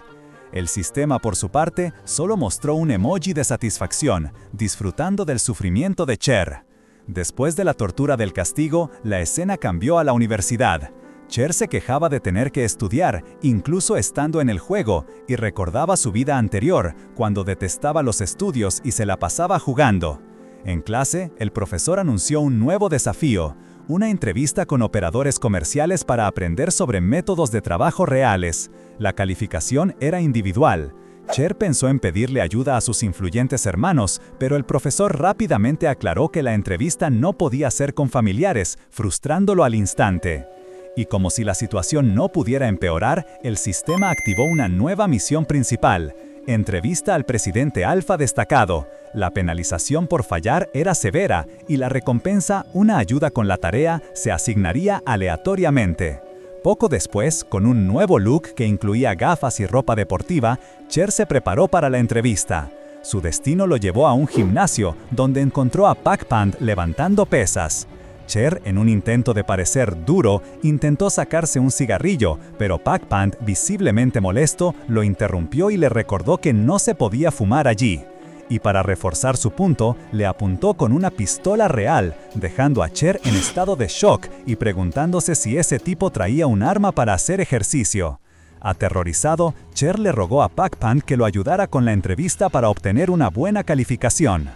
El sistema, por su parte, solo mostró un emoji de satisfacción, disfrutando del sufrimiento de Cher. Después de la tortura del castigo, la escena cambió a la universidad. Cher se quejaba de tener que estudiar, incluso estando en el juego, y recordaba su vida anterior, cuando detestaba los estudios y se la pasaba jugando. En clase, el profesor anunció un nuevo desafío, una entrevista con operadores comerciales para aprender sobre métodos de trabajo reales. La calificación era individual. Cher pensó en pedirle ayuda a sus influyentes hermanos, pero el profesor rápidamente aclaró que la entrevista no podía ser con familiares, frustrándolo al instante. Y como si la situación no pudiera empeorar, el sistema activó una nueva misión principal: entrevista al presidente alfa destacado. La penalización por fallar era severa y la recompensa, una ayuda con la tarea, se asignaría aleatoriamente. Poco después, con un nuevo look que incluía gafas y ropa deportiva, Cher se preparó para la entrevista. Su destino lo llevó a un gimnasio, donde encontró a Pac-Pan levantando pesas. Cher, en un intento de parecer duro, intentó sacarse un cigarrillo, pero Pac-Pan, visiblemente molesto, lo interrumpió y le recordó que no se podía fumar allí. Y para reforzar su punto, le apuntó con una pistola real, dejando a Cher en estado de shock y preguntándose si ese tipo traía un arma para hacer ejercicio. Aterrorizado, Cher le rogó a Pac-Pan que lo ayudara con la entrevista para obtener una buena calificación.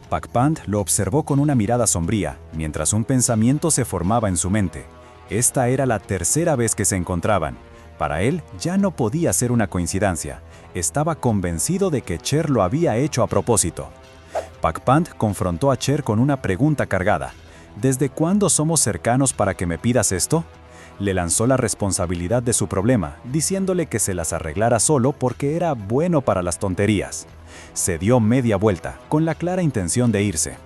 Pac-Pan lo observó con una mirada sombría, mientras un pensamiento se formaba en su mente. Esta era la tercera vez que se encontraban. Para él, ya no podía ser una coincidencia. Estaba convencido de que Cher lo había hecho a propósito. Pac-Pan confrontó a Cher con una pregunta cargada. ¿Desde cuándo somos cercanos para que me pidas esto? Le lanzó la responsabilidad de su problema, diciéndole que se las arreglara solo porque era bueno para las tonterías. Se dio media vuelta, con la clara intención de irse.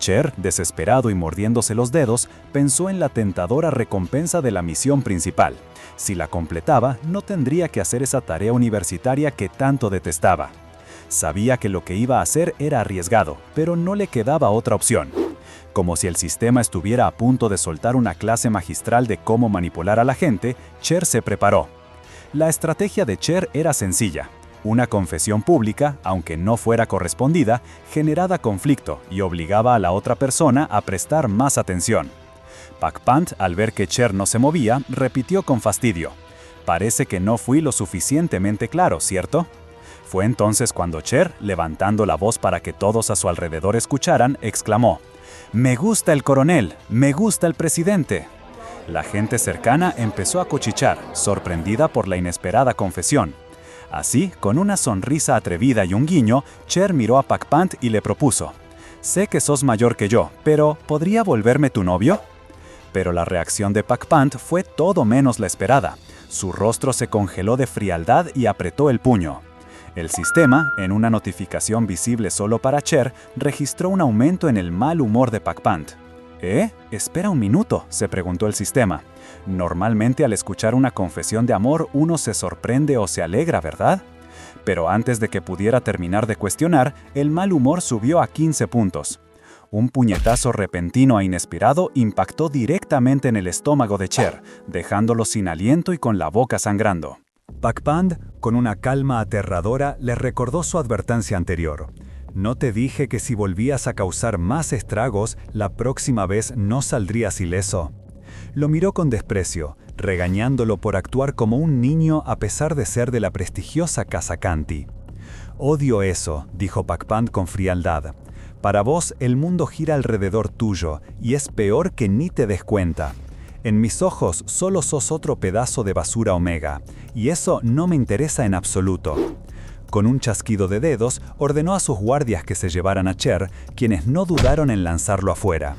Cher, desesperado y mordiéndose los dedos, pensó en la tentadora recompensa de la misión principal. Si la completaba, no tendría que hacer esa tarea universitaria que tanto detestaba. Sabía que lo que iba a hacer era arriesgado, pero no le quedaba otra opción. Como si el sistema estuviera a punto de soltar una clase magistral de cómo manipular a la gente, Cher se preparó. La estrategia de Cher era sencilla. Una confesión pública, aunque no fuera correspondida, generaba conflicto y obligaba a la otra persona a prestar más atención. Pak-Pant, al ver que Cher no se movía, repitió con fastidio: «Parece que no fui lo suficientemente claro, ¿cierto?». Fue entonces cuando Cher, levantando la voz para que todos a su alrededor escucharan, exclamó: «¡Me gusta el coronel! ¡Me gusta el presidente!». La gente cercana empezó a cuchichear, sorprendida por la inesperada confesión. Así, con una sonrisa atrevida y un guiño, Cher miró a Pak-Pant y le propuso: «Sé que sos mayor que yo, pero ¿podría volverme tu novio?». Pero la reacción de Pak-Pant fue todo menos la esperada. Su rostro se congeló de frialdad y apretó el puño. El sistema, en una notificación visible solo para Cher, registró un aumento en el mal humor de Pak-Pant. Espera un minuto, se preguntó el sistema. Normalmente al escuchar una confesión de amor uno se sorprende o se alegra, ¿verdad? Pero antes de que pudiera terminar de cuestionar, el mal humor subió a 15 puntos. Un puñetazo repentino e inesperado impactó directamente en el estómago de Cher, dejándolo sin aliento y con la boca sangrando. Pak-Pant, con una calma aterradora, le recordó su advertencia anterior. «No te dije que si volvías a causar más estragos, la próxima vez no saldrías ileso». Lo miró con desprecio, regañándolo por actuar como un niño a pesar de ser de la prestigiosa casa Canty. «Odio eso», dijo Pak-Pant con frialdad. «Para vos el mundo gira alrededor tuyo, y es peor que ni te des cuenta. En mis ojos solo sos otro pedazo de basura omega, y eso no me interesa en absoluto». Con un chasquido de dedos, ordenó a sus guardias que se llevaran a Cher, quienes no dudaron en lanzarlo afuera.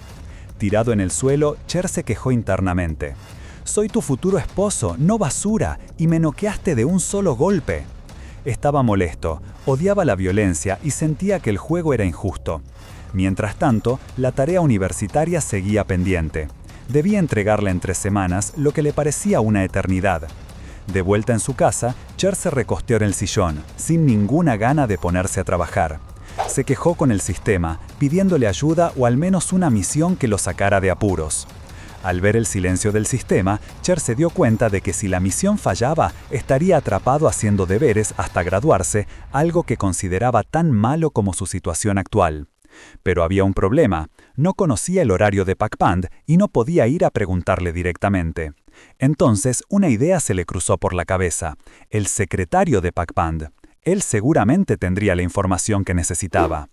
Tirado en el suelo, Cher se quejó internamente. «Soy tu futuro esposo, no basura, y me noqueaste de un solo golpe». Estaba molesto, odiaba la violencia y sentía que el juego era injusto. Mientras tanto, la tarea universitaria seguía pendiente. Debía entregarla en 3 semanas, lo que le parecía una eternidad. De vuelta en su casa, Cher se recostó en el sillón, sin ninguna gana de ponerse a trabajar. Se quejó con el sistema, pidiéndole ayuda o al menos una misión que lo sacara de apuros. Al ver el silencio del sistema, Cher se dio cuenta de que si la misión fallaba, estaría atrapado haciendo deberes hasta graduarse, algo que consideraba tan malo como su situación actual. Pero había un problema: no conocía el horario de Pak-Pant y no podía ir a preguntarle directamente. Entonces, una idea se le cruzó por la cabeza: el secretario de Pak-Pant. Él seguramente tendría la información que necesitaba.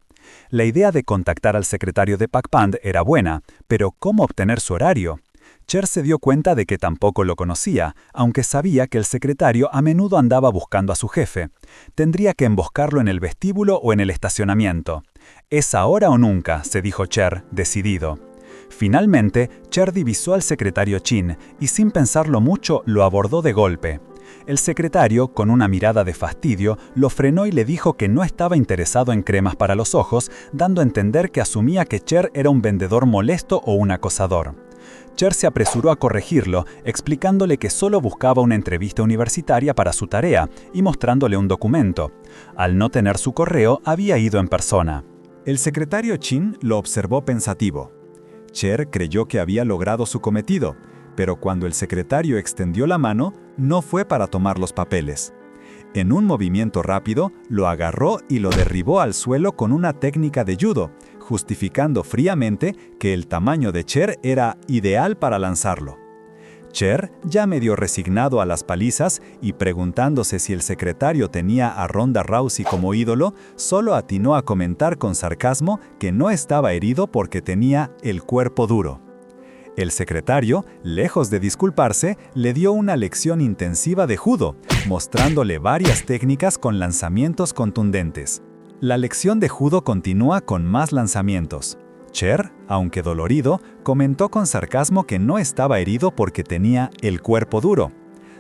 La idea de contactar al secretario de Pak-Pant era buena, pero ¿cómo obtener su horario? Cher se dio cuenta de que tampoco lo conocía, aunque sabía que el secretario a menudo andaba buscando a su jefe. Tendría que emboscarlo en el vestíbulo o en el estacionamiento. «Es ahora o nunca», se dijo Cher, decidido. Finalmente, Cher divisó al secretario Chin y sin pensarlo mucho lo abordó de golpe. El secretario, con una mirada de fastidio, lo frenó y le dijo que no estaba interesado en cremas para los ojos, dando a entender que asumía que Cher era un vendedor molesto o un acosador. Cher se apresuró a corregirlo, explicándole que solo buscaba una entrevista universitaria para su tarea y mostrándole un documento. Al no tener su correo, había ido en persona. El secretario Chin lo observó pensativo. Cher creyó que había logrado su cometido, pero cuando el secretario extendió la mano, no fue para tomar los papeles. En un movimiento rápido, lo agarró y lo derribó al suelo con una técnica de judo, justificando fríamente que el tamaño de Cher era ideal para lanzarlo. Cher, ya medio resignado a las palizas y preguntándose si el secretario tenía a Ronda Rousey como ídolo, solo atinó a comentar con sarcasmo que no estaba herido porque tenía el cuerpo duro. El secretario, lejos de disculparse, le dio una lección intensiva de judo, mostrándole varias técnicas con lanzamientos contundentes. La lección de judo continúa con más lanzamientos. Cher, aunque dolorido, comentó con sarcasmo que no estaba herido porque tenía el cuerpo duro.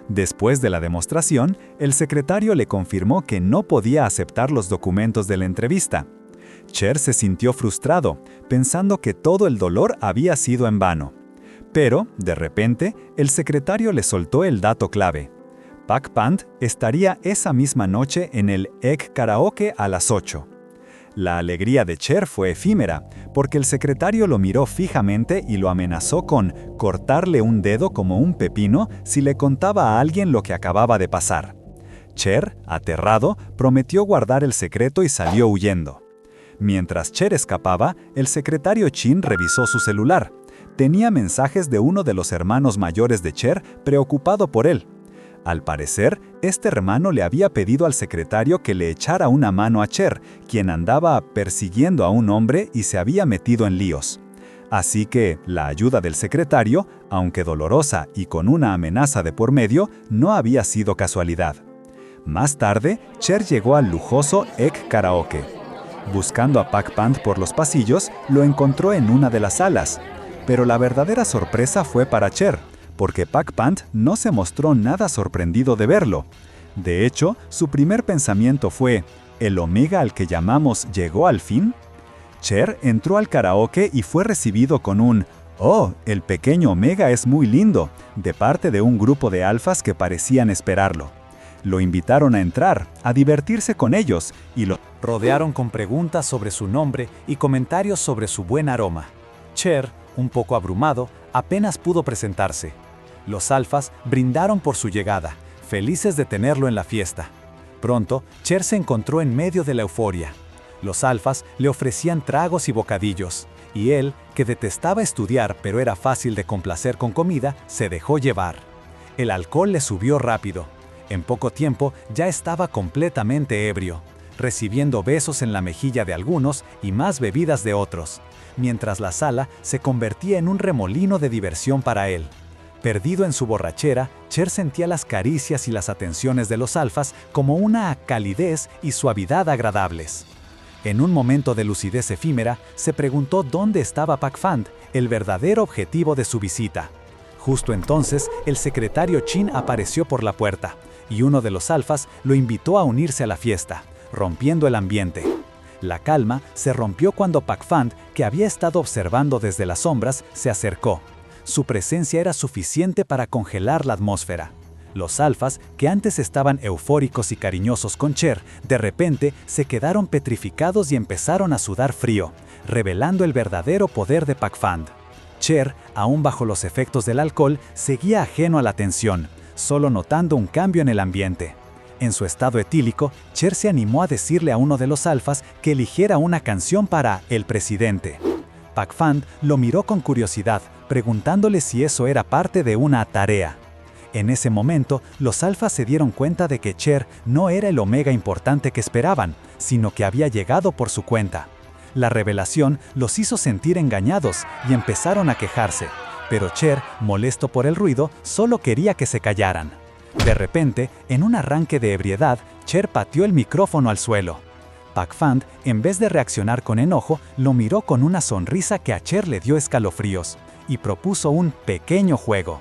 Después de la demostración, el secretario le confirmó que no podía aceptar los documentos de la entrevista. Cher se sintió frustrado, pensando que todo el dolor había sido en vano. Pero, de repente, el secretario le soltó el dato clave. Pak Pand estaría esa misma noche en el Egg Karaoke a las 8. La alegría de Cher fue efímera, porque el secretario lo miró fijamente y lo amenazó con cortarle un dedo como un pepino si le contaba a alguien lo que acababa de pasar. Cher, aterrado, prometió guardar el secreto y salió huyendo. Mientras Cher escapaba, el secretario Chin revisó su celular. Tenía mensajes de uno de los hermanos mayores de Cher, preocupado por él. Al parecer, este hermano le había pedido al secretario que le echara una mano a Cher, quien andaba persiguiendo a un hombre y se había metido en líos. Así que, la ayuda del secretario, aunque dolorosa y con una amenaza de por medio, no había sido casualidad. Más tarde, Cher llegó al lujoso Egg Karaoke. Buscando a Pak Pand por los pasillos, lo encontró en una de las salas. Pero la verdadera sorpresa fue para Cher, porque Pak Pand no se mostró nada sorprendido de verlo. De hecho, su primer pensamiento fue, ¿el Omega al que llamamos llegó al fin? Cher entró al karaoke y fue recibido con un «Oh, el pequeño Omega es muy lindo», de parte de un grupo de alfas que parecían esperarlo. Lo invitaron a entrar, a divertirse con ellos, y lo rodearon con preguntas sobre su nombre y comentarios sobre su buen aroma. Cher, un poco abrumado, apenas pudo presentarse. Los alfas brindaron por su llegada, felices de tenerlo en la fiesta. Pronto, Cher se encontró en medio de la euforia. Los alfas le ofrecían tragos y bocadillos, y él, que detestaba estudiar pero era fácil de complacer con comida, se dejó llevar. El alcohol le subió rápido. En poco tiempo ya estaba completamente ebrio, recibiendo besos en la mejilla de algunos y más bebidas de otros, mientras la sala se convertía en un remolino de diversión para él. Perdido en su borrachera, Cher sentía las caricias y las atenciones de los alfas como una calidez y suavidad agradables. En un momento de lucidez efímera, se preguntó dónde estaba Pak Pand, el verdadero objetivo de su visita. Justo entonces, el secretario Chin apareció por la puerta, y uno de los alfas lo invitó a unirse a la fiesta, rompiendo el ambiente. La calma se rompió cuando Pak Pand, que había estado observando desde las sombras, se acercó. Su presencia era suficiente para congelar la atmósfera. Los alfas, que antes estaban eufóricos y cariñosos con Cher, de repente se quedaron petrificados y empezaron a sudar frío, revelando el verdadero poder de Pak Pand. Cher, aún bajo los efectos del alcohol, seguía ajeno a la tensión, solo notando un cambio en el ambiente. En su estado etílico, Cher se animó a decirle a uno de los alfas que eligiera una canción para El Presidente. Pak Pand lo miró con curiosidad, preguntándole si eso era parte de una tarea. En ese momento, los alfas se dieron cuenta de que Cher no era el Omega importante que esperaban, sino que había llegado por su cuenta. La revelación los hizo sentir engañados y empezaron a quejarse, pero Cher, molesto por el ruido, solo quería que se callaran. De repente, en un arranque de ebriedad, Cher pateó el micrófono al suelo. Pak Pand, en vez de reaccionar con enojo, lo miró con una sonrisa que a Cher le dio escalofríos, y propuso un pequeño juego.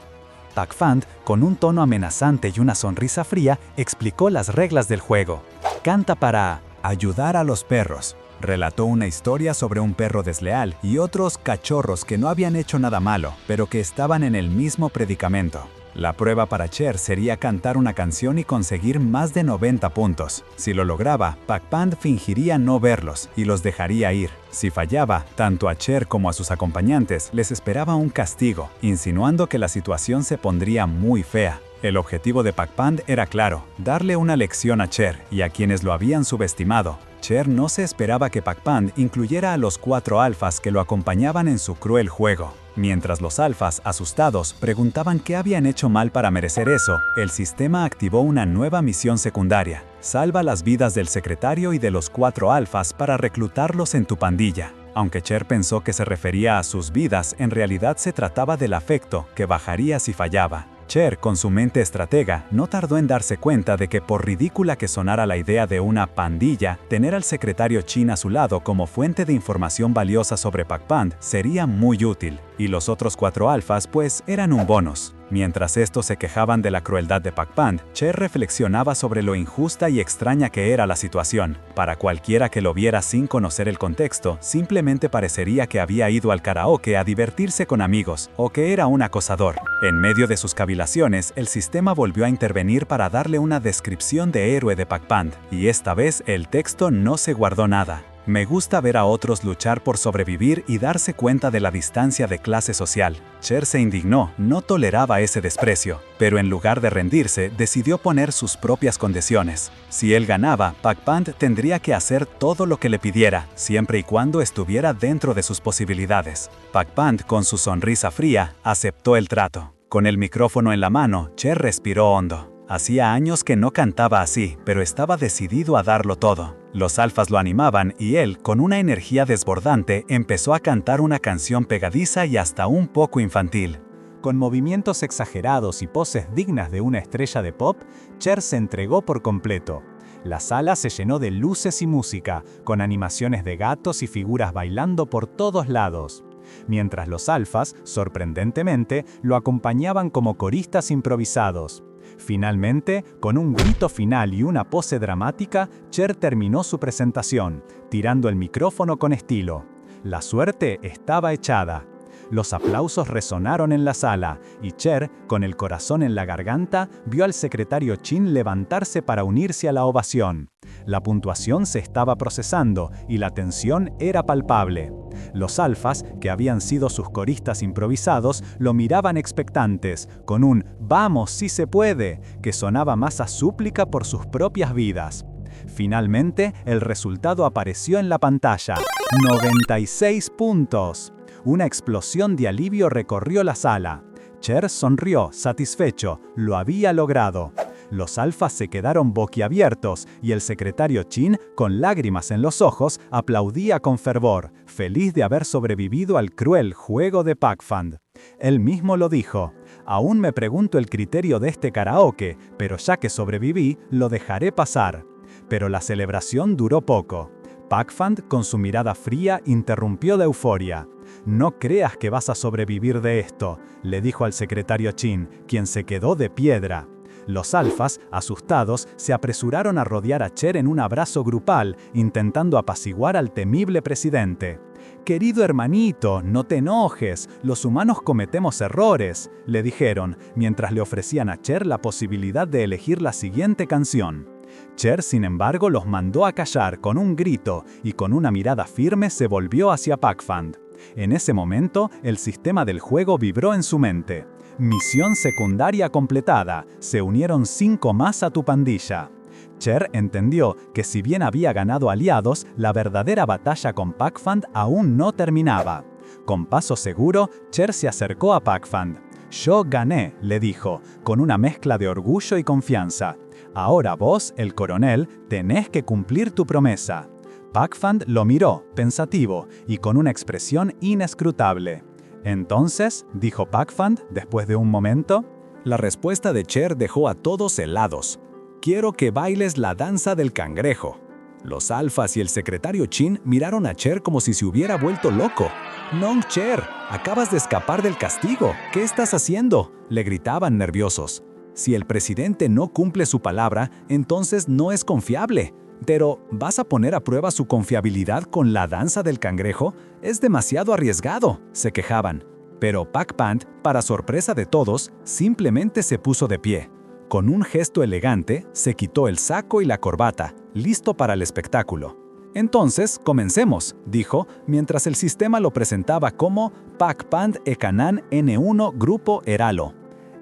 Pak Pand, con un tono amenazante y una sonrisa fría, explicó las reglas del juego. Canta para ayudar a los perros. Relató una historia sobre un perro desleal y otros cachorros que no habían hecho nada malo, pero que estaban en el mismo predicamento. La prueba para Cher sería cantar una canción y conseguir más de 90 puntos. Si lo lograba, Pak Pand fingiría no verlos y los dejaría ir. Si fallaba, tanto a Cher como a sus acompañantes les esperaba un castigo, insinuando que la situación se pondría muy fea. El objetivo de Pak Pand era claro, darle una lección a Cher y a quienes lo habían subestimado. Cher no se esperaba que Pak Pand incluyera a los 4 alfas que lo acompañaban en su cruel juego. Mientras los alfas, asustados, preguntaban qué habían hecho mal para merecer eso, el sistema activó una nueva misión secundaria. Salva las vidas del secretario y de los 4 alfas para reclutarlos en tu pandilla. Aunque Cher pensó que se refería a sus vidas, en realidad se trataba del afecto, que bajaría si fallaba. Cher, con su mente estratega, no tardó en darse cuenta de que por ridícula que sonara la idea de una pandilla, tener al secretario Chin a su lado como fuente de información valiosa sobre Pak Pand sería muy útil, y los otros 4 alfas pues eran un bonus. Mientras estos se quejaban de la crueldad de Pac-Pan, Cher reflexionaba sobre lo injusta y extraña que era la situación. Para cualquiera que lo viera sin conocer el contexto, simplemente parecería que había ido al karaoke a divertirse con amigos, o que era un acosador. En medio de sus cavilaciones, el sistema volvió a intervenir para darle una descripción de héroe de Pac-Pan, y esta vez el texto no se guardó nada. Me gusta ver a otros luchar por sobrevivir y darse cuenta de la distancia de clase social. Cher se indignó, no toleraba ese desprecio, pero en lugar de rendirse, decidió poner sus propias condiciones. Si él ganaba, Pac-Pan tendría que hacer todo lo que le pidiera, siempre y cuando estuviera dentro de sus posibilidades. Pac-Pan, con su sonrisa fría, aceptó el trato. Con el micrófono en la mano, Cher respiró hondo. Hacía años que no cantaba así, pero estaba decidido a darlo todo. Los alfas lo animaban y él, con una energía desbordante, empezó a cantar una canción pegadiza y hasta un poco infantil. Con movimientos exagerados y poses dignas de una estrella de pop, Cher se entregó por completo. La sala se llenó de luces y música, con animaciones de gatos y figuras bailando por todos lados. Mientras los alfas, sorprendentemente, lo acompañaban como coristas improvisados. Finalmente, con un grito final y una pose dramática, Cher terminó su presentación, tirando el micrófono con estilo. La suerte estaba echada. Los aplausos resonaron en la sala, y Cher, con el corazón en la garganta, vio al secretario Chin levantarse para unirse a la ovación. La puntuación se estaba procesando, y la tensión era palpable. Los alfas, que habían sido sus coristas improvisados, lo miraban expectantes, con un «¡Vamos, sí se puede!» que sonaba más a súplica por sus propias vidas. Finalmente, el resultado apareció en la pantalla. 96 puntos. Una explosión de alivio recorrió la sala. Cher sonrió, satisfecho. Lo había logrado. Los alfas se quedaron boquiabiertos y el secretario Chin, con lágrimas en los ojos, aplaudía con fervor, feliz de haber sobrevivido al cruel juego de Pac-Fan. Él mismo lo dijo: «Aún me pregunto el criterio de este karaoke, pero ya que sobreviví, lo dejaré pasar». Pero la celebración duró poco. Pac-Fan, con su mirada fría, interrumpió la euforia. «No creas que vas a sobrevivir de esto», le dijo al secretario Chin, quien se quedó de piedra. Los alfas, asustados, se apresuraron a rodear a Cher en un abrazo grupal, intentando apaciguar al temible presidente. «Querido hermanito, no te enojes, los humanos cometemos errores», le dijeron, mientras le ofrecían a Cher la posibilidad de elegir la siguiente canción. Cher, sin embargo, los mandó a callar con un grito y con una mirada firme se volvió hacia Pac-Fan. En ese momento, el sistema del juego vibró en su mente. Misión secundaria completada. Se unieron 5 más a tu pandilla. Cher entendió que si bien había ganado aliados, la verdadera batalla con Pac-Fan aún no terminaba. Con paso seguro, Cher se acercó a Pac-Fan. «Yo gané», le dijo, con una mezcla de orgullo y confianza. «Ahora vos, el coronel, tenés que cumplir tu promesa». Pac-Fan lo miró, pensativo, y con una expresión inescrutable. «Entonces», dijo Pac-Fan, después de un momento. La respuesta de Cher dejó a todos helados. «Quiero que bailes la danza del cangrejo». Los alfas y el secretario Chin miraron a Cher como si se hubiera vuelto loco. «No, Cher, acabas de escapar del castigo. ¿Qué estás haciendo?», le gritaban nerviosos. «Si el presidente no cumple su palabra, entonces no es confiable. Pero, ¿vas a poner a prueba su confiabilidad con la danza del cangrejo? Es demasiado arriesgado», se quejaban. Pero Pac-Pan, para sorpresa de todos, simplemente se puso de pie. Con un gesto elegante, se quitó el saco y la corbata, listo para el espectáculo. «Entonces, comencemos», dijo, mientras el sistema lo presentaba como Pac-Pan Ekanan N1 Grupo Heralo.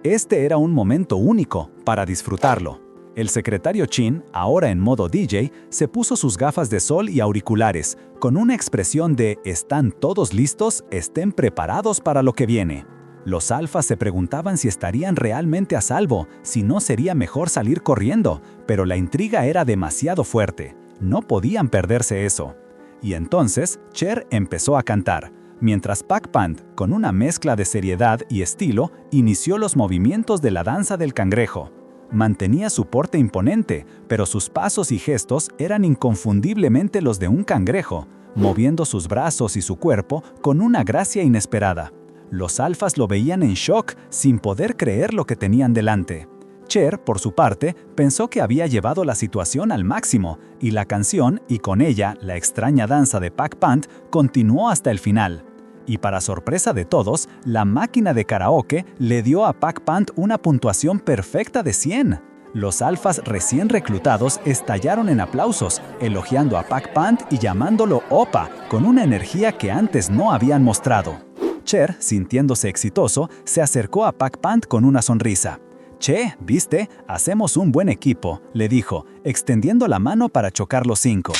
Este era un momento único para disfrutarlo. El secretario Chin, ahora en modo DJ, se puso sus gafas de sol y auriculares, con una expresión de «¿Están todos listos? Estén preparados para lo que viene». Los alfas se preguntaban si estarían realmente a salvo, si no sería mejor salir corriendo, pero la intriga era demasiado fuerte. No podían perderse eso. Y entonces, Cher empezó a cantar, mientras Pac-Pan, con una mezcla de seriedad y estilo, inició los movimientos de la danza del cangrejo. Mantenía su porte imponente, pero sus pasos y gestos eran inconfundiblemente los de un cangrejo, moviendo sus brazos y su cuerpo con una gracia inesperada. Los alfas lo veían en shock, sin poder creer lo que tenían delante. Cher, por su parte, pensó que había llevado la situación al máximo, y la canción, y con ella la extraña danza de Pac-Pant, continuó hasta el final. Y para sorpresa de todos, la máquina de karaoke le dio a Pac-Pant una puntuación perfecta de 100. Los alfas recién reclutados estallaron en aplausos, elogiando a Pac-Pant y llamándolo Opa, con una energía que antes no habían mostrado. Cher, sintiéndose exitoso, se acercó a Pac-Pant con una sonrisa. «Che, ¿viste? Hacemos un buen equipo», le dijo, extendiendo la mano para chocar los 5.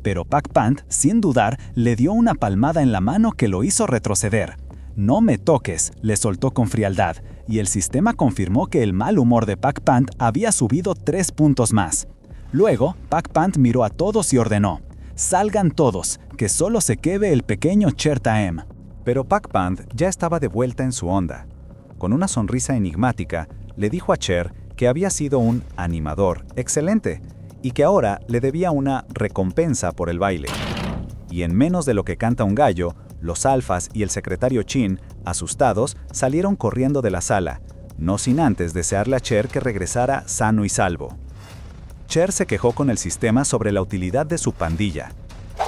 Pero Pac-Pant, sin dudar, le dio una palmada en la mano que lo hizo retroceder. «No me toques», le soltó con frialdad, y el sistema confirmó que el mal humor de Pac-Pant había subido 3 puntos más. Luego, Pac-Pant miró a todos y ordenó: «Salgan todos, que solo se quede el pequeño Cher Taem». Pero Pac-Pant ya estaba de vuelta en su onda. Con una sonrisa enigmática, le dijo a Cher que había sido un animador excelente y que ahora le debía una recompensa por el baile. Y en menos de lo que canta un gallo, los alfas y el secretario Chin, asustados, salieron corriendo de la sala, no sin antes desearle a Cher que regresara sano y salvo. Cher se quejó con el sistema sobre la utilidad de su pandilla.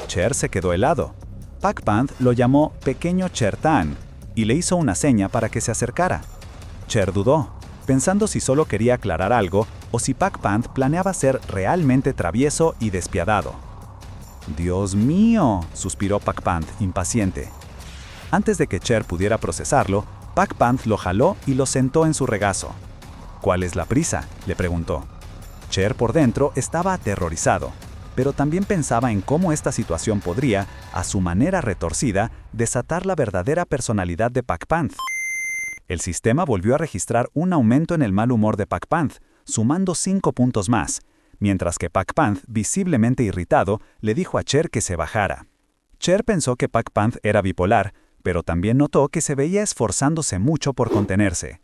Cher se quedó helado. Pac-Pant lo llamó Pequeño Cher Tan y le hizo una seña para que se acercara. Cher dudó, pensando si solo quería aclarar algo o si Pac-Pant planeaba ser realmente travieso y despiadado. «Dios mío», suspiró Pac-Pant, impaciente. Antes de que Cher pudiera procesarlo, Pac-Pant lo jaló y lo sentó en su regazo. «¿Cuál es la prisa?», le preguntó. Cher por dentro estaba aterrorizado, pero también pensaba en cómo esta situación podría, a su manera retorcida, desatar la verdadera personalidad de Pac-Pant. El sistema volvió a registrar un aumento en el mal humor de Pac-Pant, sumando 5 puntos más, mientras que Pac-Pant, visiblemente irritado, le dijo a Cher que se bajara. Cher pensó que Pac-Pant era bipolar, pero también notó que se veía esforzándose mucho por contenerse.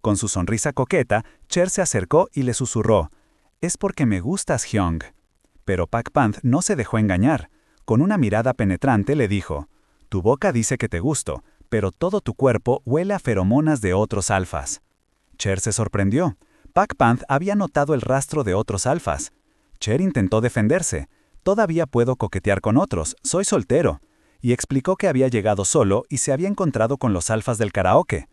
Con su sonrisa coqueta, Cher se acercó y le susurró: «Es porque me gustas, Hyung». Pero Pac-Pant no se dejó engañar. Con una mirada penetrante le dijo: «Tu boca dice que te gusto, pero todo tu cuerpo huele a feromonas de otros alfas». Cher se sorprendió. Pac-Pant había notado el rastro de otros alfas. Cher intentó defenderse. «Todavía puedo coquetear con otros, soy soltero», y explicó que había llegado solo y se había encontrado con los alfas del karaoke.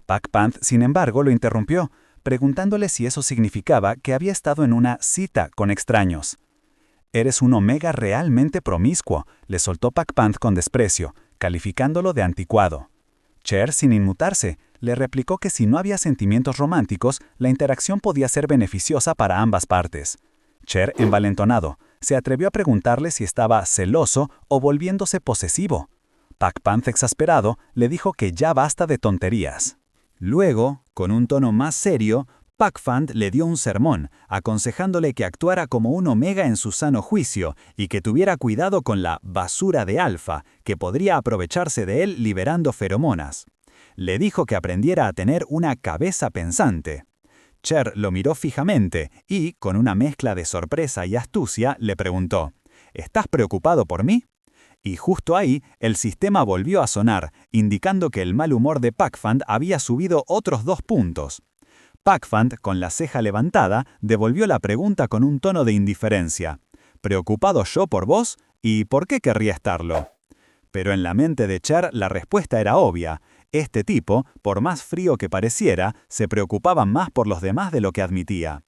Pac-Pant, sin embargo, lo interrumpió, preguntándole si eso significaba que había estado en una cita con extraños. «Eres un omega realmente promiscuo», le soltó Pac-Pant con desprecio, calificándolo de anticuado. Cher, sin inmutarse, le replicó que si no había sentimientos románticos, la interacción podía ser beneficiosa para ambas partes. Cher, envalentonado, se atrevió a preguntarle si estaba celoso o volviéndose posesivo. Pac-Pant, exasperado, le dijo que ya basta de tonterías. Luego, con un tono más serio, Pac-Pant le dio un sermón, aconsejándole que actuara como un omega en su sano juicio y que tuviera cuidado con la basura de alfa, que podría aprovecharse de él liberando feromonas. Le dijo que aprendiera a tener una cabeza pensante. Cher lo miró fijamente y, con una mezcla de sorpresa y astucia, le preguntó: «¿Estás preocupado por mí?». Y justo ahí, el sistema volvió a sonar, indicando que el mal humor de Pac-Pant había subido otros 2 puntos. Pac-Pant, con la ceja levantada, devolvió la pregunta con un tono de indiferencia. «¿Preocupado yo por vos? ¿Y por qué querría estarlo?». Pero en la mente de Cher la respuesta era obvia. Este tipo, por más frío que pareciera, se preocupaba más por los demás de lo que admitía.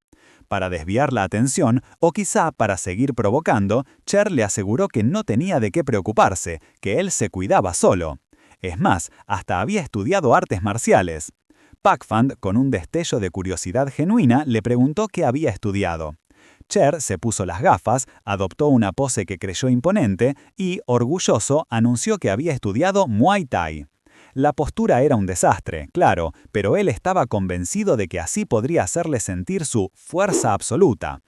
Para desviar la atención, o quizá para seguir provocando, Cher le aseguró que no tenía de qué preocuparse, que él se cuidaba solo. Es más, hasta había estudiado artes marciales. Pac-Pant, con un destello de curiosidad genuina, le preguntó qué había estudiado. Cher se puso las gafas, adoptó una pose que creyó imponente y, orgulloso, anunció que había estudiado Muay Thai. La postura era un desastre, claro, pero él estaba convencido de que así podría hacerle sentir su fuerza absoluta.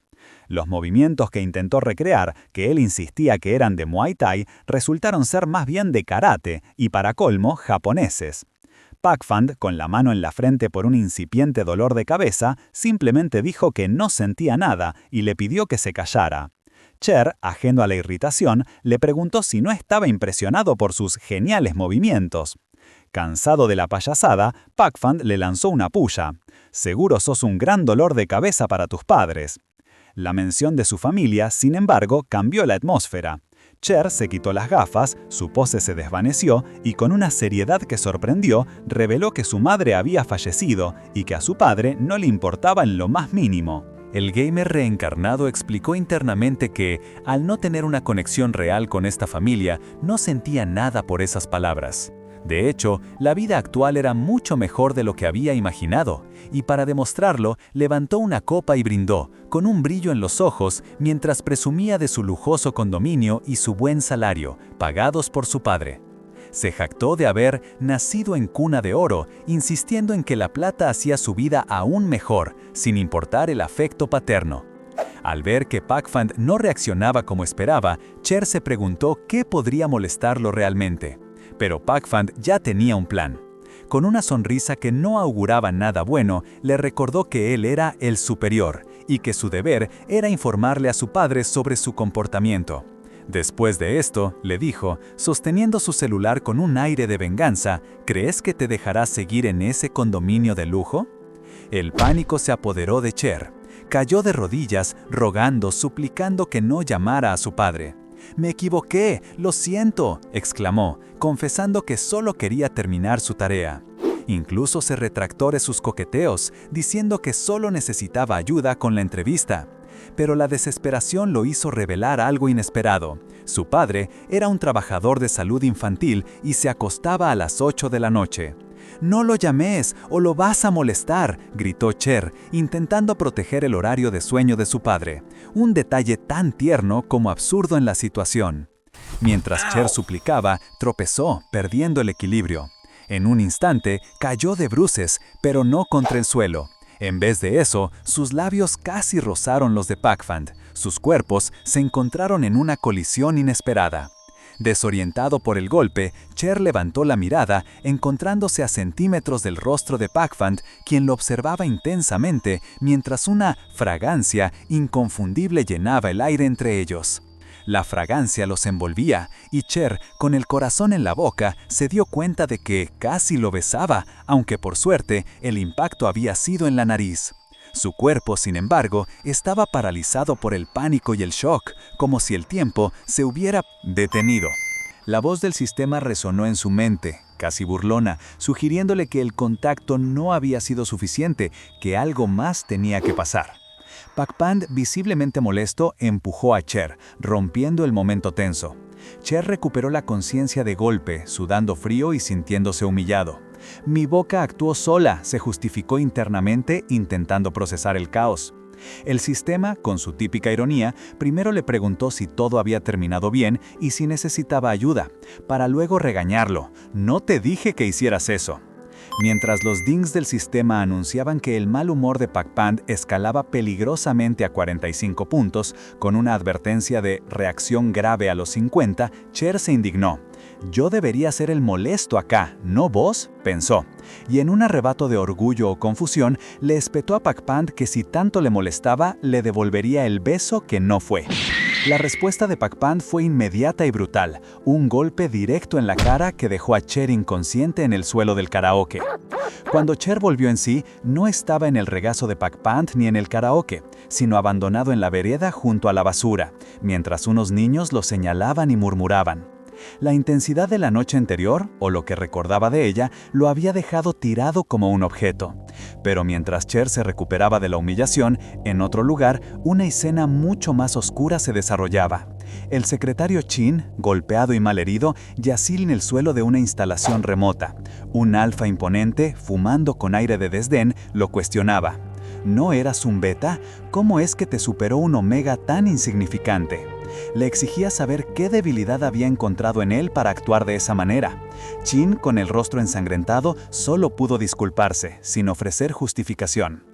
Los movimientos que intentó recrear, que él insistía que eran de Muay Thai, resultaron ser más bien de karate y, para colmo, japoneses. Pac-Pant, con la mano en la frente por un incipiente dolor de cabeza, simplemente dijo que no sentía nada y le pidió que se callara. Cher, ajeno a la irritación, le preguntó si no estaba impresionado por sus geniales movimientos. Cansado de la payasada, Pac-Fan le lanzó una puya. «Seguro sos un gran dolor de cabeza para tus padres». La mención de su familia, sin embargo, cambió la atmósfera. Cher se quitó las gafas, su pose se desvaneció y con una seriedad que sorprendió, reveló que su madre había fallecido y que a su padre no le importaba en lo más mínimo. El gamer reencarnado explicó internamente que, al no tener una conexión real con esta familia, no sentía nada por esas palabras. De hecho, la vida actual era mucho mejor de lo que había imaginado, y para demostrarlo, levantó una copa y brindó, con un brillo en los ojos, mientras presumía de su lujoso condominio y su buen salario, pagados por su padre. Se jactó de haber nacido en cuna de oro, insistiendo en que la plata hacía su vida aún mejor, sin importar el afecto paterno. Al ver que Pac-Fan no reaccionaba como esperaba, Cher se preguntó qué podría molestarlo realmente. Pero Pac-Fan ya tenía un plan. Con una sonrisa que no auguraba nada bueno, le recordó que él era el superior y que su deber era informarle a su padre sobre su comportamiento. Después de esto, le dijo, sosteniendo su celular con un aire de venganza, ¿crees que te dejará seguir en ese condominio de lujo? El pánico se apoderó de Cher. Cayó de rodillas, rogando, suplicando que no llamara a su padre. «Me equivoqué, lo siento», exclamó, confesando que solo quería terminar su tarea. Incluso se retractó de sus coqueteos, diciendo que solo necesitaba ayuda con la entrevista. Pero la desesperación lo hizo revelar algo inesperado. Su padre era un trabajador de salud infantil y se acostaba a las 8 de la noche. «No lo llames o lo vas a molestar», gritó Cher, intentando proteger el horario de sueño de su padre. Un detalle tan tierno como absurdo en la situación. Mientras Cher suplicaba, tropezó, perdiendo el equilibrio. En un instante, cayó de bruces, pero no contra el suelo. En vez de eso, sus labios casi rozaron los de Pac-Fan. Sus cuerpos se encontraron en una colisión inesperada. Desorientado por el golpe, Cher levantó la mirada, encontrándose a centímetros del rostro de Pac-Fan, quien lo observaba intensamente, mientras una fragancia inconfundible llenaba el aire entre ellos. La fragancia los envolvía, y Cher, con el corazón en la boca, se dio cuenta de que casi lo besaba, aunque por suerte el impacto había sido en la nariz. Su cuerpo, sin embargo, estaba paralizado por el pánico y el shock, como si el tiempo se hubiera detenido. La voz del sistema resonó en su mente, casi burlona, sugiriéndole que el contacto no había sido suficiente, que algo más tenía que pasar. Pac-Fan, visiblemente molesto, empujó a Cher, rompiendo el momento tenso. Cher recuperó la conciencia de golpe, sudando frío y sintiéndose humillado. «Mi boca actuó sola», se justificó internamente, intentando procesar el caos. El sistema, con su típica ironía, primero le preguntó si todo había terminado bien y si necesitaba ayuda, para luego regañarlo. «No te dije que hicieras eso». Mientras los dings del sistema anunciaban que el mal humor de Pac-Fan escalaba peligrosamente a 45 puntos, con una advertencia de reacción grave a los 50, Cher se indignó. «Yo debería ser el molesto acá, ¿no vos?», pensó. Y en un arrebato de orgullo o confusión, le espetó a Pac-Fan que si tanto le molestaba, le devolvería el beso que no fue. La respuesta de Pac-Fan fue inmediata y brutal, un golpe directo en la cara que dejó a Cher inconsciente en el suelo del karaoke. Cuando Cher volvió en sí, no estaba en el regazo de Pac-Fan ni en el karaoke, sino abandonado en la vereda junto a la basura, mientras unos niños lo señalaban y murmuraban. La intensidad de la noche anterior, o lo que recordaba de ella, lo había dejado tirado como un objeto. Pero mientras Cher se recuperaba de la humillación, en otro lugar, una escena mucho más oscura se desarrollaba. El secretario Chin, golpeado y malherido, yacía en el suelo de una instalación remota. Un alfa imponente, fumando con aire de desdén, lo cuestionaba. ¿No eras un beta? ¿Cómo es que te superó un omega tan insignificante? Le exigía saber qué debilidad había encontrado en él para actuar de esa manera. Chin, con el rostro ensangrentado, solo pudo disculparse, sin ofrecer justificación.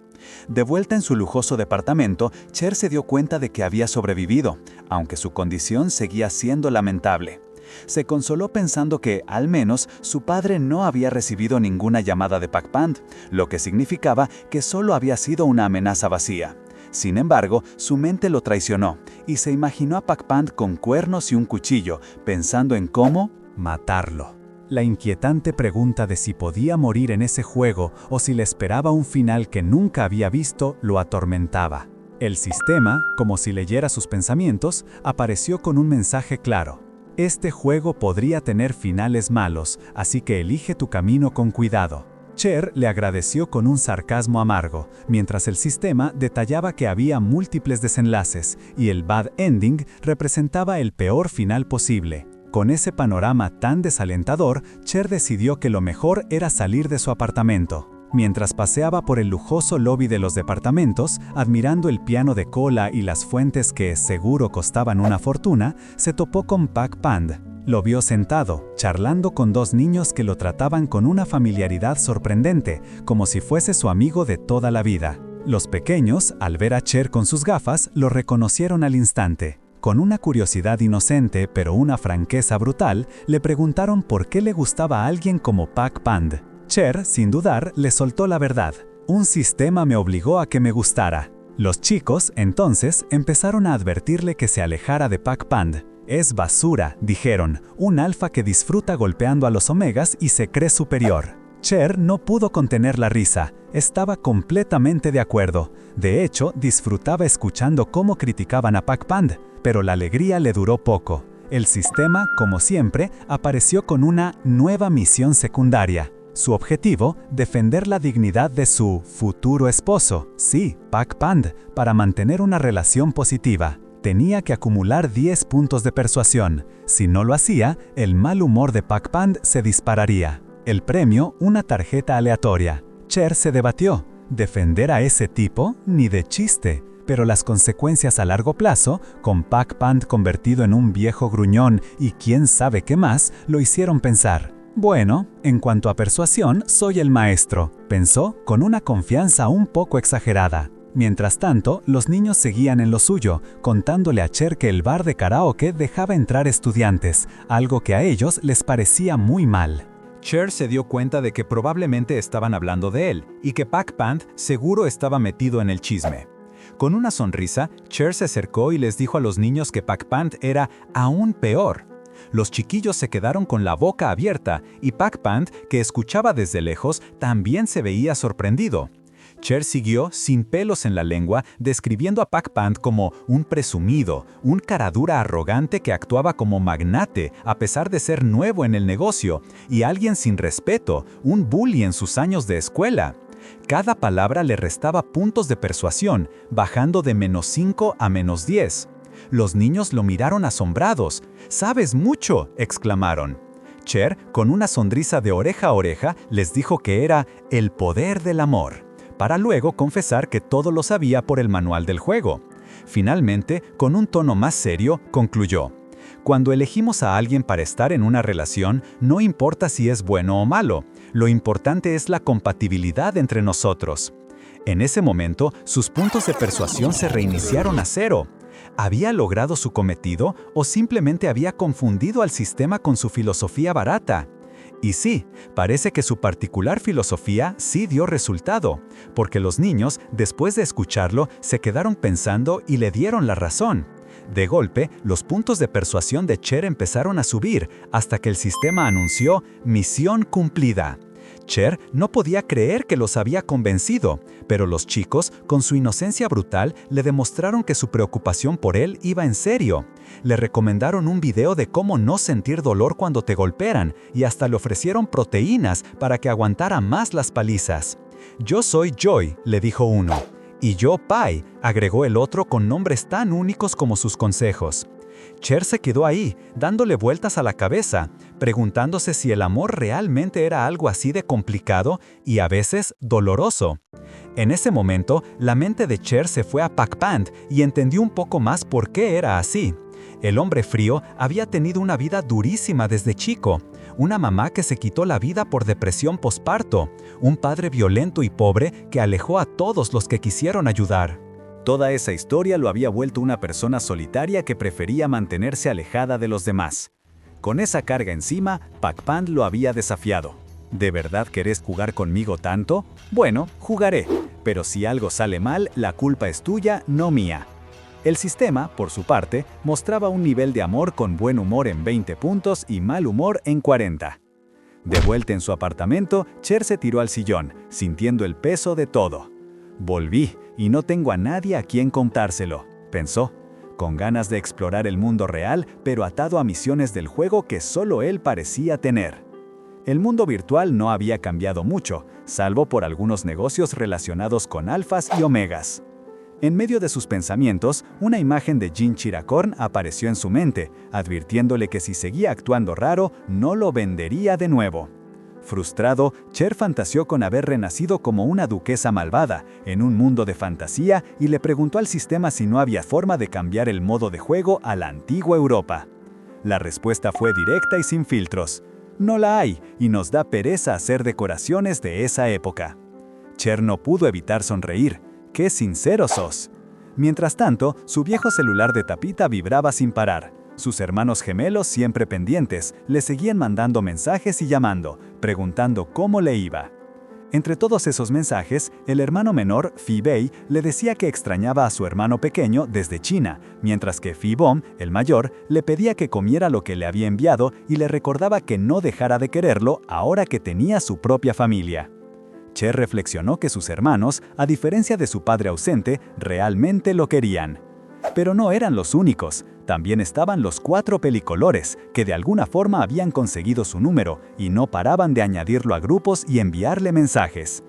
De vuelta en su lujoso departamento, Cher se dio cuenta de que había sobrevivido, aunque su condición seguía siendo lamentable. Se consoló pensando que, al menos, su padre no había recibido ninguna llamada de Pac-Fan, lo que significaba que solo había sido una amenaza vacía. Sin embargo, su mente lo traicionó y se imaginó a Pac-Fan con cuernos y un cuchillo, pensando en cómo matarlo. La inquietante pregunta de si podía morir en ese juego o si le esperaba un final que nunca había visto lo atormentaba. El sistema, como si leyera sus pensamientos, apareció con un mensaje claro. Este juego podría tener finales malos, así que elige tu camino con cuidado. Cher le agradeció con un sarcasmo amargo, mientras el sistema detallaba que había múltiples desenlaces y el bad ending representaba el peor final posible. Con ese panorama tan desalentador, Cher decidió que lo mejor era salir de su apartamento. Mientras paseaba por el lujoso lobby de los departamentos, admirando el piano de cola y las fuentes que seguro costaban una fortuna, se topó con Pak Pand. Lo vio sentado, charlando con dos niños que lo trataban con una familiaridad sorprendente, como si fuese su amigo de toda la vida. Los pequeños, al ver a Cher con sus gafas, lo reconocieron al instante. Con una curiosidad inocente, pero una franqueza brutal, le preguntaron por qué le gustaba a alguien como Pak Pand. Cher, sin dudar, le soltó la verdad. Un sistema me obligó a que me gustara. Los chicos, entonces, empezaron a advertirle que se alejara de Pak Pand. Es basura, dijeron, un alfa que disfruta golpeando a los omegas y se cree superior. Cher no pudo contener la risa. Estaba completamente de acuerdo. De hecho, disfrutaba escuchando cómo criticaban a Pak Pand, pero la alegría le duró poco. El sistema, como siempre, apareció con una nueva misión secundaria. Su objetivo, defender la dignidad de su futuro esposo, sí, Pak Pand, para mantener una relación positiva. Tenía que acumular 10 puntos de persuasión. Si no lo hacía, el mal humor de Pak Pand se dispararía. El premio, una tarjeta aleatoria. Cher se debatió. ¿Defender a ese tipo? Ni de chiste. Pero las consecuencias a largo plazo, con Pak Pand convertido en un viejo gruñón y quién sabe qué más, lo hicieron pensar. Bueno, en cuanto a persuasión, soy el maestro, pensó con una confianza un poco exagerada. Mientras tanto, los niños seguían en lo suyo, contándole a Cher que el bar de karaoke dejaba entrar estudiantes, algo que a ellos les parecía muy mal. Cher se dio cuenta de que probablemente estaban hablando de él, y que Pak Pand seguro estaba metido en el chisme. Con una sonrisa, Cher se acercó y les dijo a los niños que Pak Pand era aún peor. Los chiquillos se quedaron con la boca abierta, y Pak Pand, que escuchaba desde lejos, también se veía sorprendido. Cher siguió, sin pelos en la lengua, describiendo a Pak Pand como un presumido, un caradura arrogante que actuaba como magnate a pesar de ser nuevo en el negocio, y alguien sin respeto, un bully en sus años de escuela. Cada palabra le restaba puntos de persuasión, bajando de -5 a -10. Los niños lo miraron asombrados. «¡Sabes mucho!», exclamaron. Cher, con una sonrisa de oreja a oreja, les dijo que era el poder del amor, para luego confesar que todo lo sabía por el manual del juego. Finalmente, con un tono más serio, concluyó: «Cuando elegimos a alguien para estar en una relación, no importa si es bueno o malo, lo importante es la compatibilidad entre nosotros». En ese momento, sus puntos de persuasión se reiniciaron a 0. ¿Había logrado su cometido o simplemente había confundido al sistema con su filosofía barata? Y sí, parece que su particular filosofía sí dio resultado, porque los niños, después de escucharlo, se quedaron pensando y le dieron la razón. De golpe, los puntos de persuasión de Cher empezaron a subir, hasta que el sistema anunció «Misión cumplida». Cher no podía creer que los había convencido, pero los chicos, con su inocencia brutal, le demostraron que su preocupación por él iba en serio. Le recomendaron un video de cómo no sentir dolor cuando te golpean y hasta le ofrecieron proteínas para que aguantara más las palizas. «Yo soy Joy», le dijo uno. «Y yo Pai», agregó el otro con nombres tan únicos como sus consejos. Cher se quedó ahí, dándole vueltas a la cabeza, preguntándose si el amor realmente era algo así de complicado y a veces doloroso. En ese momento, la mente de Cher se fue a Pak Pand y entendió un poco más por qué era así. El hombre frío había tenido una vida durísima desde chico, una mamá que se quitó la vida por depresión posparto, un padre violento y pobre que alejó a todos los que quisieron ayudar. Toda esa historia lo había vuelto una persona solitaria que prefería mantenerse alejada de los demás. Con esa carga encima, Pak Pand lo había desafiado. ¿De verdad querés jugar conmigo tanto? Bueno, jugaré, pero si algo sale mal, la culpa es tuya, no mía. El sistema, por su parte, mostraba un nivel de amor con buen humor en 20 puntos y mal humor en 40. De vuelta en su apartamento, Cher se tiró al sillón, sintiendo el peso de todo. Volví, y no tengo a nadie a quien contárselo, pensó, con ganas de explorar el mundo real, pero atado a misiones del juego que solo él parecía tener. El mundo virtual no había cambiado mucho, salvo por algunos negocios relacionados con alfas y omegas. En medio de sus pensamientos, una imagen de Jin Chiracorn apareció en su mente, advirtiéndole que si seguía actuando raro, no lo vendería de nuevo. Frustrado, Cher fantaseó con haber renacido como una duquesa malvada, en un mundo de fantasía, y le preguntó al sistema si no había forma de cambiar el modo de juego a la antigua Europa. La respuesta fue directa y sin filtros. No la hay, y nos da pereza hacer decoraciones de esa época. Cher no pudo evitar sonreír. ¡Qué sincero sos! Mientras tanto, su viejo celular de tapita vibraba sin parar. Sus hermanos gemelos, siempre pendientes, le seguían mandando mensajes y llamando, preguntando cómo le iba. Entre todos esos mensajes, el hermano menor, Phi Bei, le decía que extrañaba a su hermano pequeño desde China, mientras que Phi Bom, el mayor, le pedía que comiera lo que le había enviado y le recordaba que no dejara de quererlo ahora que tenía su propia familia. Cher reflexionó que sus hermanos, a diferencia de su padre ausente, realmente lo querían. Pero no eran los únicos, también estaban los 4 pelicolores, que de alguna forma habían conseguido su número y no paraban de añadirlo a grupos y enviarle mensajes.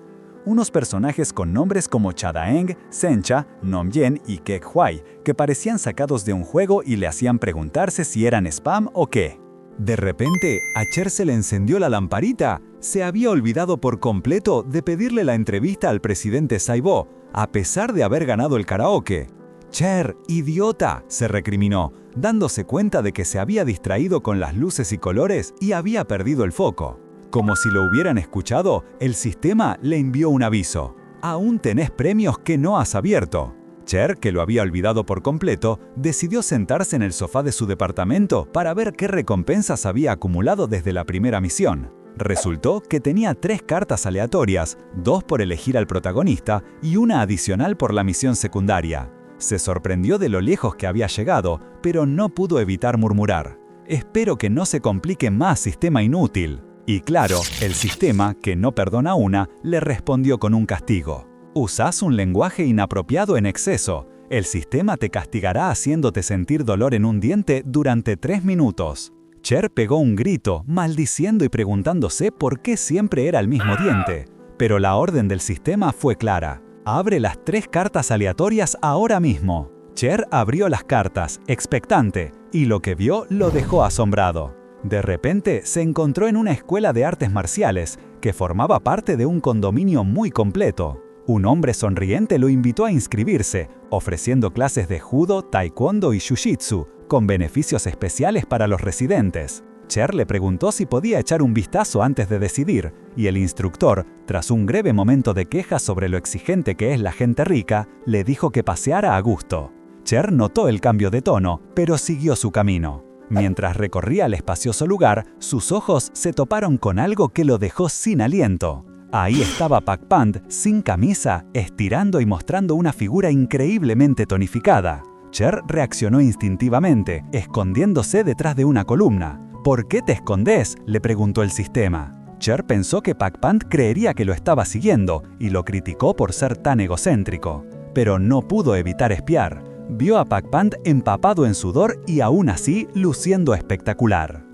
Unos personajes con nombres como Chadaeng, Sencha, Nomyen y Kek Huai, que parecían sacados de un juego y le hacían preguntarse si eran spam o qué. De repente, a Cher se le encendió la lamparita. Se había olvidado por completo de pedirle la entrevista al presidente Saibo, a pesar de haber ganado el karaoke. «Cher, idiota», se recriminó, dándose cuenta de que se había distraído con las luces y colores y había perdido el foco. Como si lo hubieran escuchado, el sistema le envió un aviso. «Aún tenés premios que no has abierto». Cher, que lo había olvidado por completo, decidió sentarse en el sofá de su departamento para ver qué recompensas había acumulado desde la primera misión. Resultó que tenía 3 cartas aleatorias, 2 por elegir al protagonista y una adicional por la misión secundaria. Se sorprendió de lo lejos que había llegado, pero no pudo evitar murmurar. «Espero que no se complique más, sistema inútil». Y claro, el sistema, que no perdona una, le respondió con un castigo. «Usás un lenguaje inapropiado en exceso. El sistema te castigará haciéndote sentir dolor en un diente durante 3 minutos». Cher pegó un grito, maldiciendo y preguntándose por qué siempre era el mismo diente. Pero la orden del sistema fue clara. «Abre las 3 cartas aleatorias ahora mismo». Cher abrió las cartas, expectante, y lo que vio lo dejó asombrado. De repente se encontró en una escuela de artes marciales, que formaba parte de un condominio muy completo. Un hombre sonriente lo invitó a inscribirse, ofreciendo clases de judo, taekwondo y jiu-jitsu, con beneficios especiales para los residentes. Cher le preguntó si podía echar un vistazo antes de decidir, y el instructor, tras un breve momento de quejas sobre lo exigente que es la gente rica, le dijo que paseara a gusto. Cher notó el cambio de tono, pero siguió su camino. Mientras recorría el espacioso lugar, sus ojos se toparon con algo que lo dejó sin aliento. Ahí estaba Pak Pand, sin camisa, estirando y mostrando una figura increíblemente tonificada. Cher reaccionó instintivamente, escondiéndose detrás de una columna. «¿Por qué te escondés?», le preguntó el sistema. Cher pensó que Pak Pand creería que lo estaba siguiendo y lo criticó por ser tan egocéntrico. Pero no pudo evitar espiar. Vio a Pak Pand empapado en sudor y aún así luciendo espectacular.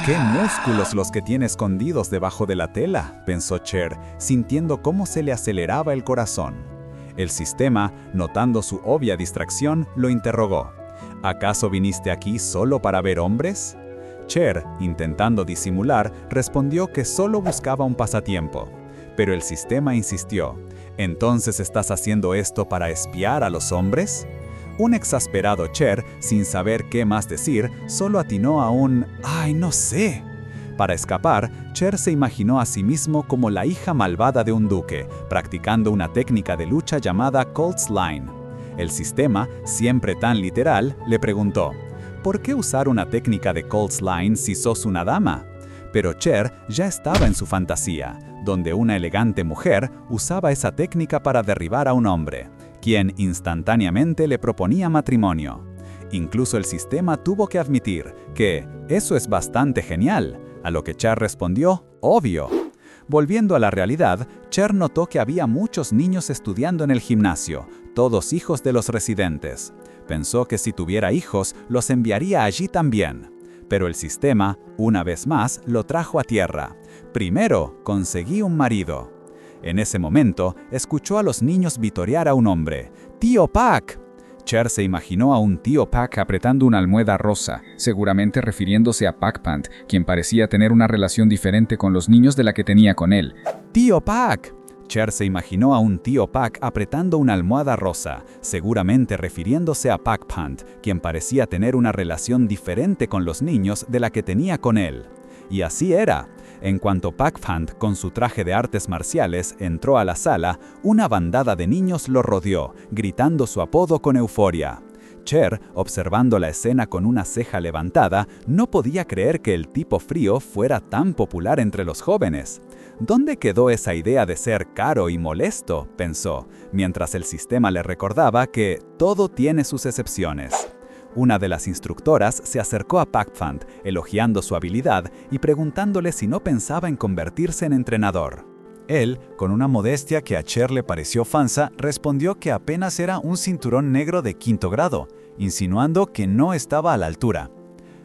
«¡Qué músculos los que tiene escondidos debajo de la tela!», pensó Cher, sintiendo cómo se le aceleraba el corazón. El sistema, notando su obvia distracción, lo interrogó. «¿Acaso viniste aquí solo para ver hombres?». Cher, intentando disimular, respondió que solo buscaba un pasatiempo. Pero el sistema insistió. «¿Entonces estás haciendo esto para espiar a los hombres?». Un exasperado Cher, sin saber qué más decir, solo atinó a un «¡ay, no sé!». Para escapar, Cher se imaginó a sí mismo como la hija malvada de un duque, practicando una técnica de lucha llamada Colt's Line. El sistema, siempre tan literal, le preguntó «¿Por qué usar una técnica de Colt's Line si sos una dama?». Pero Cher ya estaba en su fantasía, donde una elegante mujer usaba esa técnica para derribar a un hombre, quien instantáneamente le proponía matrimonio. Incluso el sistema tuvo que admitir que «eso es bastante genial», A lo que Cher respondió, obvio. Volviendo a la realidad, Cher notó que había muchos niños estudiando en el gimnasio, todos hijos de los residentes. Pensó que si tuviera hijos, los enviaría allí también. Pero el sistema, una vez más, lo trajo a tierra. Primero, conseguí un marido. En ese momento, escuchó a los niños vitorear a un hombre. ¡Tío Pac! Cher se imaginó a un tío Pac apretando una almohada rosa, seguramente refiriéndose a Pac-Pant, quien parecía tener una relación diferente con los niños de la que tenía con él. ¡Tío Pac! Cher se imaginó a un tío Pac apretando una almohada rosa, seguramente refiriéndose a Pac-Pant, quien parecía tener una relación diferente con los niños de la que tenía con él. Y así era. En cuanto Pac-Pant, con su traje de artes marciales, entró a la sala, una bandada de niños lo rodeó, gritando su apodo con euforia. Cher, observando la escena con una ceja levantada, no podía creer que el tipo frío fuera tan popular entre los jóvenes. ¿Dónde quedó esa idea de ser caro y molesto?, pensó, mientras el sistema le recordaba que todo tiene sus excepciones. Una de las instructoras se acercó a Pac-Pant, elogiando su habilidad y preguntándole si no pensaba en convertirse en entrenador. Él, con una modestia que a Cher le pareció falsa, respondió que apenas era un cinturón negro de 5º grado, insinuando que no estaba a la altura.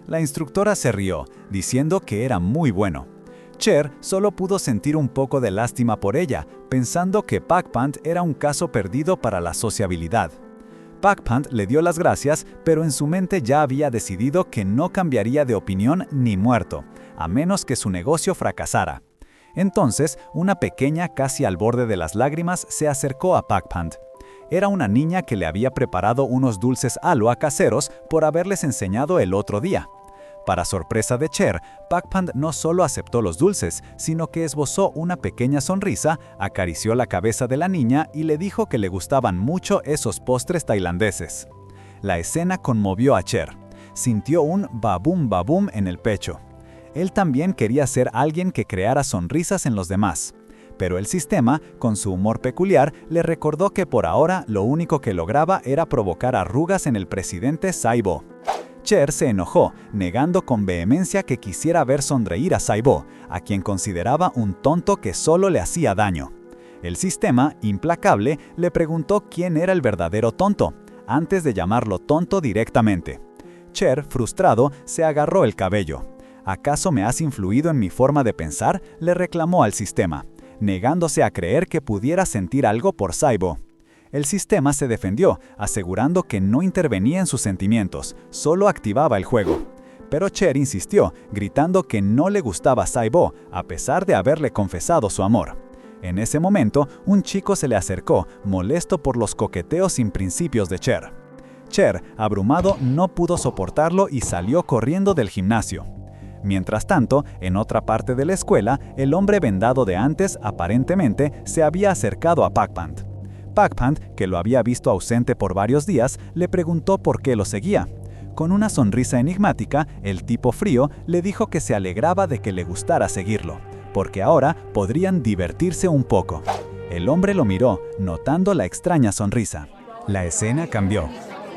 La instructora se rió, diciendo que era muy bueno. Cher solo pudo sentir un poco de lástima por ella, pensando que Pac-Pant era un caso perdido para la sociabilidad. Pac-Pant le dio las gracias, pero en su mente ya había decidido que no cambiaría de opinión ni muerto, a menos que su negocio fracasara. Entonces, una pequeña casi al borde de las lágrimas se acercó a Pac-Pant. Era una niña que le había preparado unos dulces Alua caseros por haberles enseñado el otro día. Para sorpresa de Cher, Pac-Pant no solo aceptó los dulces, sino que esbozó una pequeña sonrisa, acarició la cabeza de la niña y le dijo que le gustaban mucho esos postres tailandeses. La escena conmovió a Cher. Sintió un babum babum en el pecho. Él también quería ser alguien que creara sonrisas en los demás. Pero el sistema, con su humor peculiar, le recordó que por ahora lo único que lograba era provocar arrugas en el presidente Saibo. Cher se enojó, negando con vehemencia que quisiera ver sonreír a Saibo, a quien consideraba un tonto que solo le hacía daño. El sistema, implacable, le preguntó quién era el verdadero tonto, antes de llamarlo tonto directamente. Cher, frustrado, se agarró el cabello. ¿Acaso me has influido en mi forma de pensar?, le reclamó al sistema, negándose a creer que pudiera sentir algo por Saibo. El sistema se defendió, asegurando que no intervenía en sus sentimientos, solo activaba el juego. Pero Cher insistió, gritando que no le gustaba Saibo, a pesar de haberle confesado su amor. En ese momento, un chico se le acercó, molesto por los coqueteos sin principios de Cher. Cher, abrumado, no pudo soportarlo y salió corriendo del gimnasio. Mientras tanto, en otra parte de la escuela, el hombre vendado de antes, aparentemente, se había acercado a Pac-Pant. Pac-Pant, que lo había visto ausente por varios días, le preguntó por qué lo seguía. Con una sonrisa enigmática, el tipo frío le dijo que se alegraba de que le gustara seguirlo, porque ahora podrían divertirse un poco. El hombre lo miró, notando la extraña sonrisa. La escena cambió.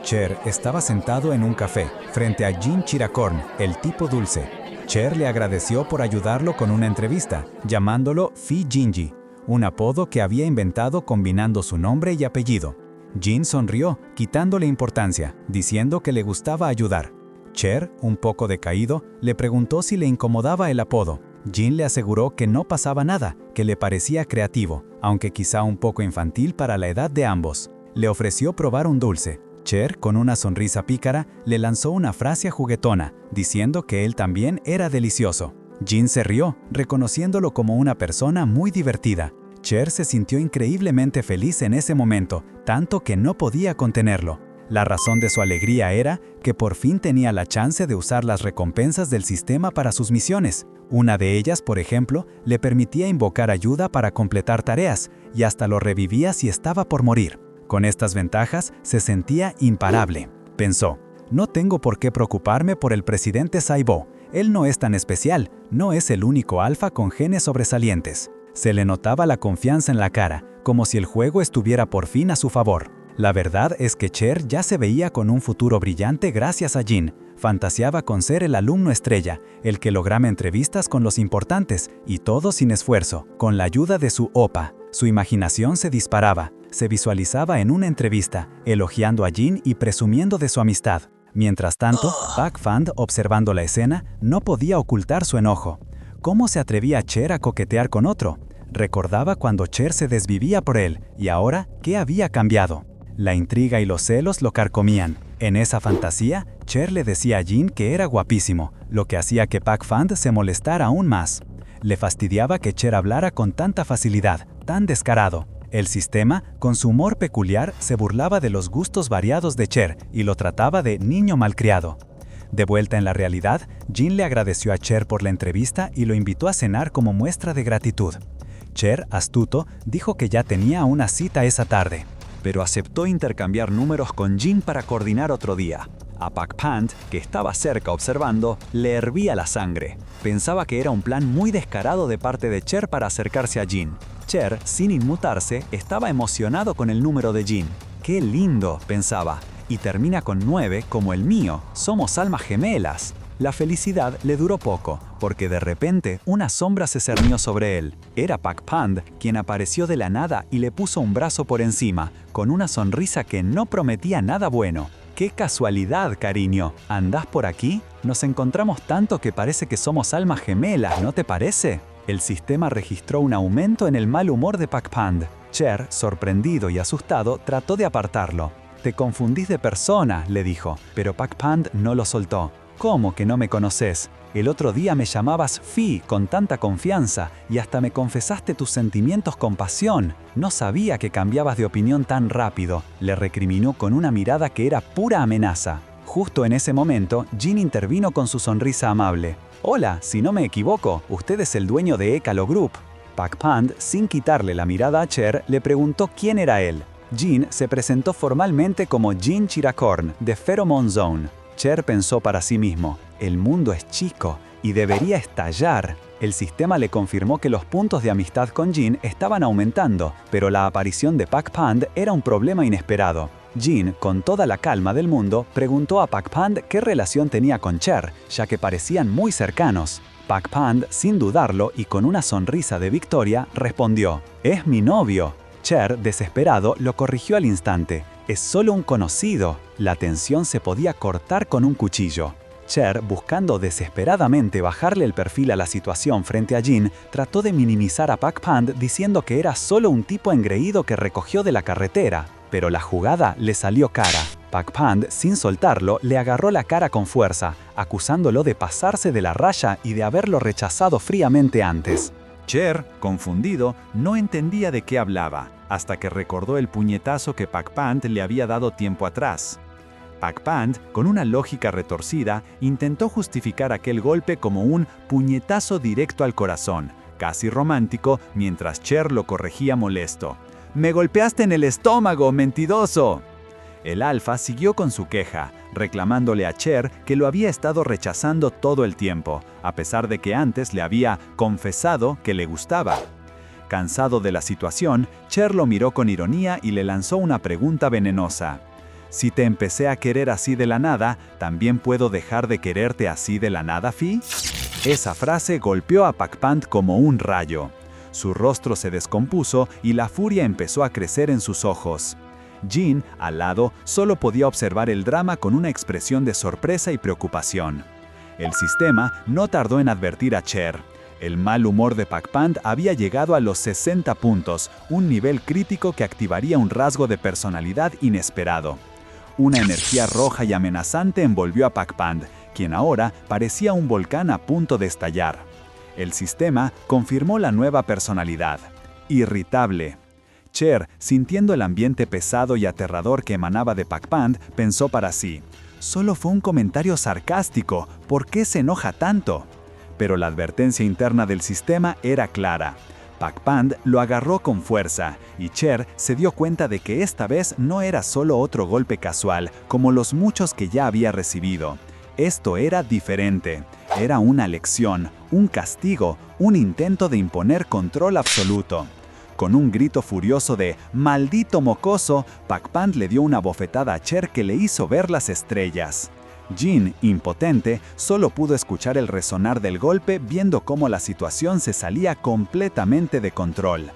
Cher estaba sentado en un café, frente a Jin Chiracorn, el tipo dulce. Cher le agradeció por ayudarlo con una entrevista, llamándolo Fi Jinji, un apodo que había inventado combinando su nombre y apellido. Jin sonrió, quitándole importancia, diciendo que le gustaba ayudar. Cher, un poco decaído, le preguntó si le incomodaba el apodo. Jin le aseguró que no pasaba nada, que le parecía creativo, aunque quizá un poco infantil para la edad de ambos. Le ofreció probar un dulce. Cher, con una sonrisa pícara, le lanzó una frase juguetona, diciendo que él también era delicioso. Jin se rió, reconociéndolo como una persona muy divertida. Cher se sintió increíblemente feliz en ese momento, tanto que no podía contenerlo. La razón de su alegría era que por fin tenía la chance de usar las recompensas del sistema para sus misiones. Una de ellas, por ejemplo, le permitía invocar ayuda para completar tareas y hasta lo revivía si estaba por morir. Con estas ventajas, se sentía imparable. Pensó, no tengo por qué preocuparme por el presidente Saibo. Él no es tan especial, no es el único alfa con genes sobresalientes. Se le notaba la confianza en la cara, como si el juego estuviera por fin a su favor. La verdad es que Cher ya se veía con un futuro brillante gracias a Jin. Fantaseaba con ser el alumno estrella, el que lograba entrevistas con los importantes, y todo sin esfuerzo, con la ayuda de su opa. Su imaginación se disparaba, se visualizaba en una entrevista, elogiando a Jin y presumiendo de su amistad. Mientras tanto, Pak Fan, observando la escena, no podía ocultar su enojo. ¿Cómo se atrevía Cher a coquetear con otro? Recordaba cuando Cher se desvivía por él, y ahora, ¿qué había cambiado? La intriga y los celos lo carcomían. En esa fantasía, Cher le decía a Jin que era guapísimo, lo que hacía que Pak Fan se molestara aún más. Le fastidiaba que Cher hablara con tanta facilidad, tan descarado. El sistema, con su humor peculiar, se burlaba de los gustos variados de Cher y lo trataba de niño malcriado. De vuelta en la realidad, Jin le agradeció a Cher por la entrevista y lo invitó a cenar como muestra de gratitud. Cher, astuto, dijo que ya tenía una cita esa tarde, pero aceptó intercambiar números con Jin para coordinar otro día. A Pak Pan, que estaba cerca observando, le hervía la sangre. Pensaba que era un plan muy descarado de parte de Cher para acercarse a Jin. Cher, sin inmutarse, estaba emocionado con el número de Jin. ¡Qué lindo!, pensaba. Y termina con 9 como el mío. Somos almas gemelas. La felicidad le duró poco, porque de repente una sombra se cernió sobre él. Era Pak Pan, quien apareció de la nada y le puso un brazo por encima, con una sonrisa que no prometía nada bueno. ¡Qué casualidad, cariño! ¿Andás por aquí? Nos encontramos tanto que parece que somos almas gemelas, ¿no te parece? El sistema registró un aumento en el mal humor de Pak Pan. Cher, sorprendido y asustado, trató de apartarlo. «Te confundís de persona», le dijo, pero Pak Pan no lo soltó. «¿Cómo que no me conoces? El otro día me llamabas Fi con tanta confianza y hasta me confesaste tus sentimientos con pasión. No sabía que cambiabas de opinión tan rápido», le recriminó con una mirada que era pura amenaza. Justo en ese momento, Jin intervino con su sonrisa amable. «Hola, si no me equivoco, usted es el dueño de Ekalo Group». Pak Pan, sin quitarle la mirada a Cher, le preguntó quién era él. Jin se presentó formalmente como Jin Chiracorn, de Pheromone Zone. Cher pensó para sí mismo, el mundo es chico y debería estallar. El sistema le confirmó que los puntos de amistad con Jin estaban aumentando, pero la aparición de Pak Pan era un problema inesperado. Jin, con toda la calma del mundo, preguntó a Pak Pan qué relación tenía con Cher, ya que parecían muy cercanos. Pak Pan, sin dudarlo y con una sonrisa de victoria, respondió, «Es mi novio». Cher, desesperado, lo corrigió al instante. «Es solo un conocido». La tensión se podía cortar con un cuchillo. Cher, buscando desesperadamente bajarle el perfil a la situación frente a Jin, trató de minimizar a Pak Pan diciendo que era solo un tipo engreído que recogió de la carretera. Pero la jugada le salió cara. Pak Pan, sin soltarlo, le agarró la cara con fuerza, acusándolo de pasarse de la raya y de haberlo rechazado fríamente antes. Cher, confundido, no entendía de qué hablaba, hasta que recordó el puñetazo que Pak Pan le había dado tiempo atrás. Pak Pan, con una lógica retorcida, intentó justificar aquel golpe como un puñetazo directo al corazón, casi romántico, mientras Cher lo corregía molesto. «¡Me golpeaste en el estómago, mentiroso!». El alfa siguió con su queja, reclamándole a Cher que lo había estado rechazando todo el tiempo, a pesar de que antes le había confesado que le gustaba. Cansado de la situación, Cher lo miró con ironía y le lanzó una pregunta venenosa. «Si te empecé a querer así de la nada, ¿también puedo dejar de quererte así de la nada, Fi?». Esa frase golpeó a Pak Pan como un rayo. Su rostro se descompuso y la furia empezó a crecer en sus ojos. Jin, al lado, solo podía observar el drama con una expresión de sorpresa y preocupación. El sistema no tardó en advertir a Cher. El mal humor de Pak Pan había llegado a los 60 puntos, un nivel crítico que activaría un rasgo de personalidad inesperado. Una energía roja y amenazante envolvió a Pak Pan, quien ahora parecía un volcán a punto de estallar. El sistema confirmó la nueva personalidad. Irritable. Cher, sintiendo el ambiente pesado y aterrador que emanaba de Pak Pan, pensó para sí, «Solo fue un comentario sarcástico, ¿por qué se enoja tanto?». Pero la advertencia interna del sistema era clara. Pak Pan lo agarró con fuerza, y Cher se dio cuenta de que esta vez no era solo otro golpe casual, como los muchos que ya había recibido. Esto era diferente. Era una lección, un castigo, un intento de imponer control absoluto. Con un grito furioso de ¡maldito mocoso!, Pac-Man le dio una bofetada a Cher que le hizo ver las estrellas. Jin, impotente, solo pudo escuchar el resonar del golpe viendo cómo la situación se salía completamente de control.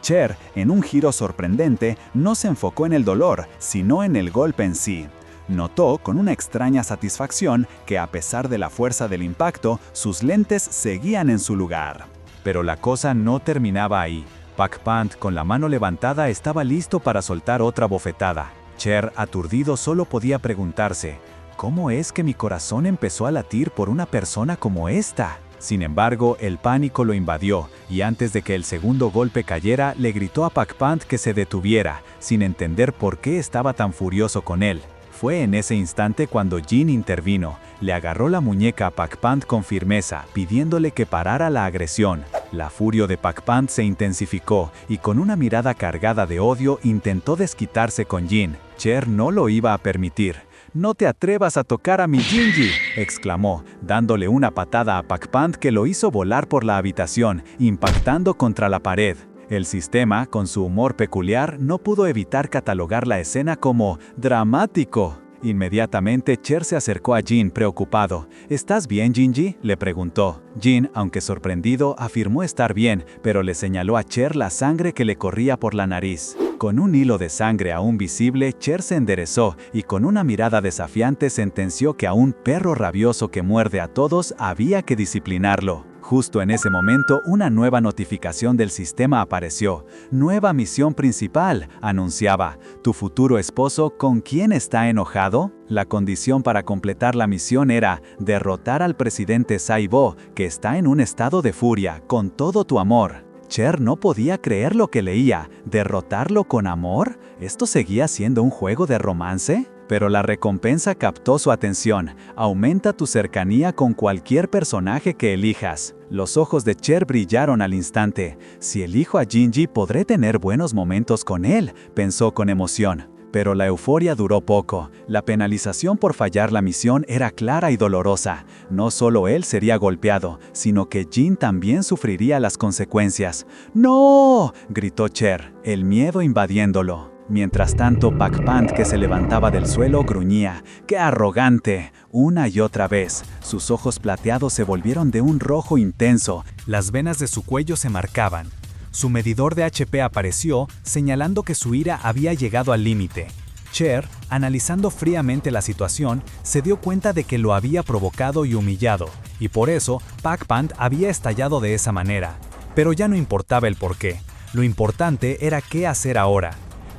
Cher, en un giro sorprendente, no se enfocó en el dolor, sino en el golpe en sí. Notó con una extraña satisfacción que a pesar de la fuerza del impacto, sus lentes seguían en su lugar. Pero la cosa no terminaba ahí. Pac-Man, con la mano levantada, estaba listo para soltar otra bofetada. Cher, aturdido, solo podía preguntarse, ¿cómo es que mi corazón empezó a latir por una persona como esta? Sin embargo, el pánico lo invadió, y antes de que el segundo golpe cayera, le gritó a Pac-Man que se detuviera, sin entender por qué estaba tan furioso con él. Fue en ese instante cuando Jin intervino, le agarró la muñeca a Pac-Man con firmeza, pidiéndole que parara la agresión. La furia de Pac-Man se intensificó, y con una mirada cargada de odio intentó desquitarse con Jin. Cher no lo iba a permitir. «¡No te atrevas a tocar a mi Jinji!», exclamó, dándole una patada a Pac-Man que lo hizo volar por la habitación, impactando contra la pared. El sistema, con su humor peculiar, no pudo evitar catalogar la escena como «dramático». Inmediatamente, Cher se acercó a Jin preocupado. «¿Estás bien, Jinji?», le preguntó. Jin, aunque sorprendido, afirmó estar bien, pero le señaló a Cher la sangre que le corría por la nariz. Con un hilo de sangre aún visible, Cher se enderezó y con una mirada desafiante sentenció que a un perro rabioso que muerde a todos había que disciplinarlo. Justo en ese momento, una nueva notificación del sistema apareció. «Nueva misión principal», anunciaba. «¿Tu futuro esposo con quién está enojado?». La condición para completar la misión era derrotar al presidente Saibo, que está en un estado de furia, con todo tu amor. Cher no podía creer lo que leía. ¿Derrotarlo con amor? ¿Esto seguía siendo un juego de romance? Pero la recompensa captó su atención. Aumenta tu cercanía con cualquier personaje que elijas. Los ojos de Cher brillaron al instante. Si elijo a Jinji, podré tener buenos momentos con él, pensó con emoción. Pero la euforia duró poco. La penalización por fallar la misión era clara y dolorosa. No solo él sería golpeado, sino que Jin también sufriría las consecuencias. ¡No!, gritó Cher, el miedo invadiéndolo. Mientras tanto, Pac-Man, que se levantaba del suelo, gruñía. ¡Qué arrogante! Una y otra vez. Sus ojos plateados se volvieron de un rojo intenso. Las venas de su cuello se marcaban. Su medidor de HP apareció, señalando que su ira había llegado al límite. Cher, analizando fríamente la situación, se dio cuenta de que lo había provocado y humillado, y por eso Pac-Man había estallado de esa manera. Pero ya no importaba el porqué. Lo importante era qué hacer ahora.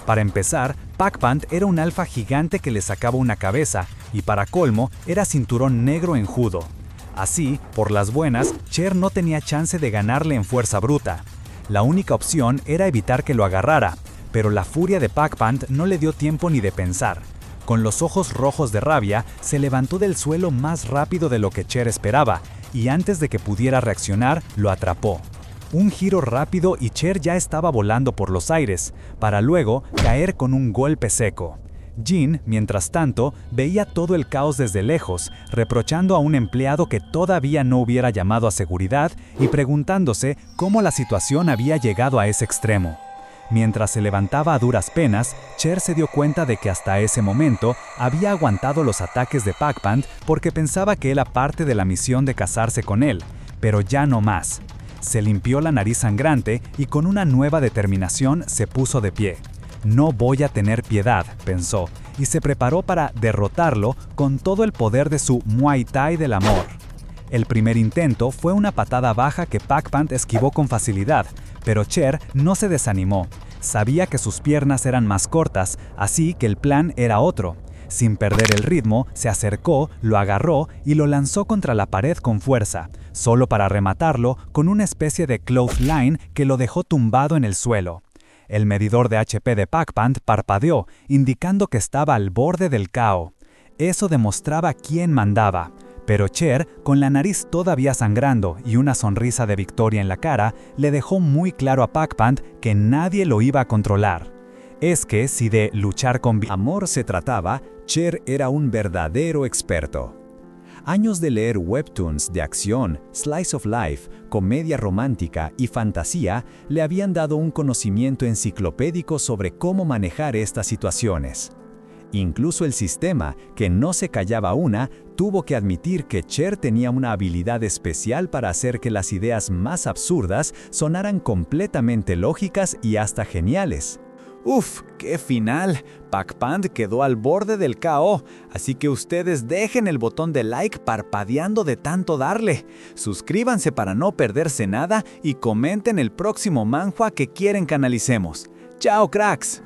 Para empezar, Pac-Man era un alfa gigante que le sacaba una cabeza, y para colmo, era cinturón negro enjudo. Así, por las buenas, Cher no tenía chance de ganarle en fuerza bruta. La única opción era evitar que lo agarrara, pero la furia de Pac-Man no le dio tiempo ni de pensar. Con los ojos rojos de rabia, se levantó del suelo más rápido de lo que Cher esperaba, y antes de que pudiera reaccionar, lo atrapó. Un giro rápido y Cher ya estaba volando por los aires, para luego caer con un golpe seco. Jin, mientras tanto, veía todo el caos desde lejos, reprochando a un empleado que todavía no hubiera llamado a seguridad y preguntándose cómo la situación había llegado a ese extremo. Mientras se levantaba a duras penas, Cher se dio cuenta de que hasta ese momento había aguantado los ataques de Pac-Man porque pensaba que era parte de la misión de casarse con él, pero ya no más. Se limpió la nariz sangrante y con una nueva determinación se puso de pie. «No voy a tener piedad», pensó, y se preparó para derrotarlo con todo el poder de su Muay Thai del amor. El primer intento fue una patada baja que Pac-Man esquivó con facilidad, pero Cher no se desanimó. Sabía que sus piernas eran más cortas, así que el plan era otro. Sin perder el ritmo, se acercó, lo agarró y lo lanzó contra la pared con fuerza, solo para rematarlo con una especie de clothesline que lo dejó tumbado en el suelo. El medidor de HP de Pac-Man parpadeó, indicando que estaba al borde del caos. Eso demostraba quién mandaba. Pero Cher, con la nariz todavía sangrando y una sonrisa de victoria en la cara, le dejó muy claro a Pac-Man que nadie lo iba a controlar. Es que si de luchar con amor se trataba, Cher era un verdadero experto. Años de leer webtoons de acción, slice of life, comedia romántica y fantasía le habían dado un conocimiento enciclopédico sobre cómo manejar estas situaciones. Incluso el sistema, que no se callaba una, tuvo que admitir que Cher tenía una habilidad especial para hacer que las ideas más absurdas sonaran completamente lógicas y hasta geniales. ¡Uf! ¡Qué final! Pac-Pand quedó al borde del KO, así que ustedes dejen el botón de like parpadeando de tanto darle. Suscríbanse para no perderse nada y comenten el próximo manhwa que quieren que analicemos. ¡Chao, cracks!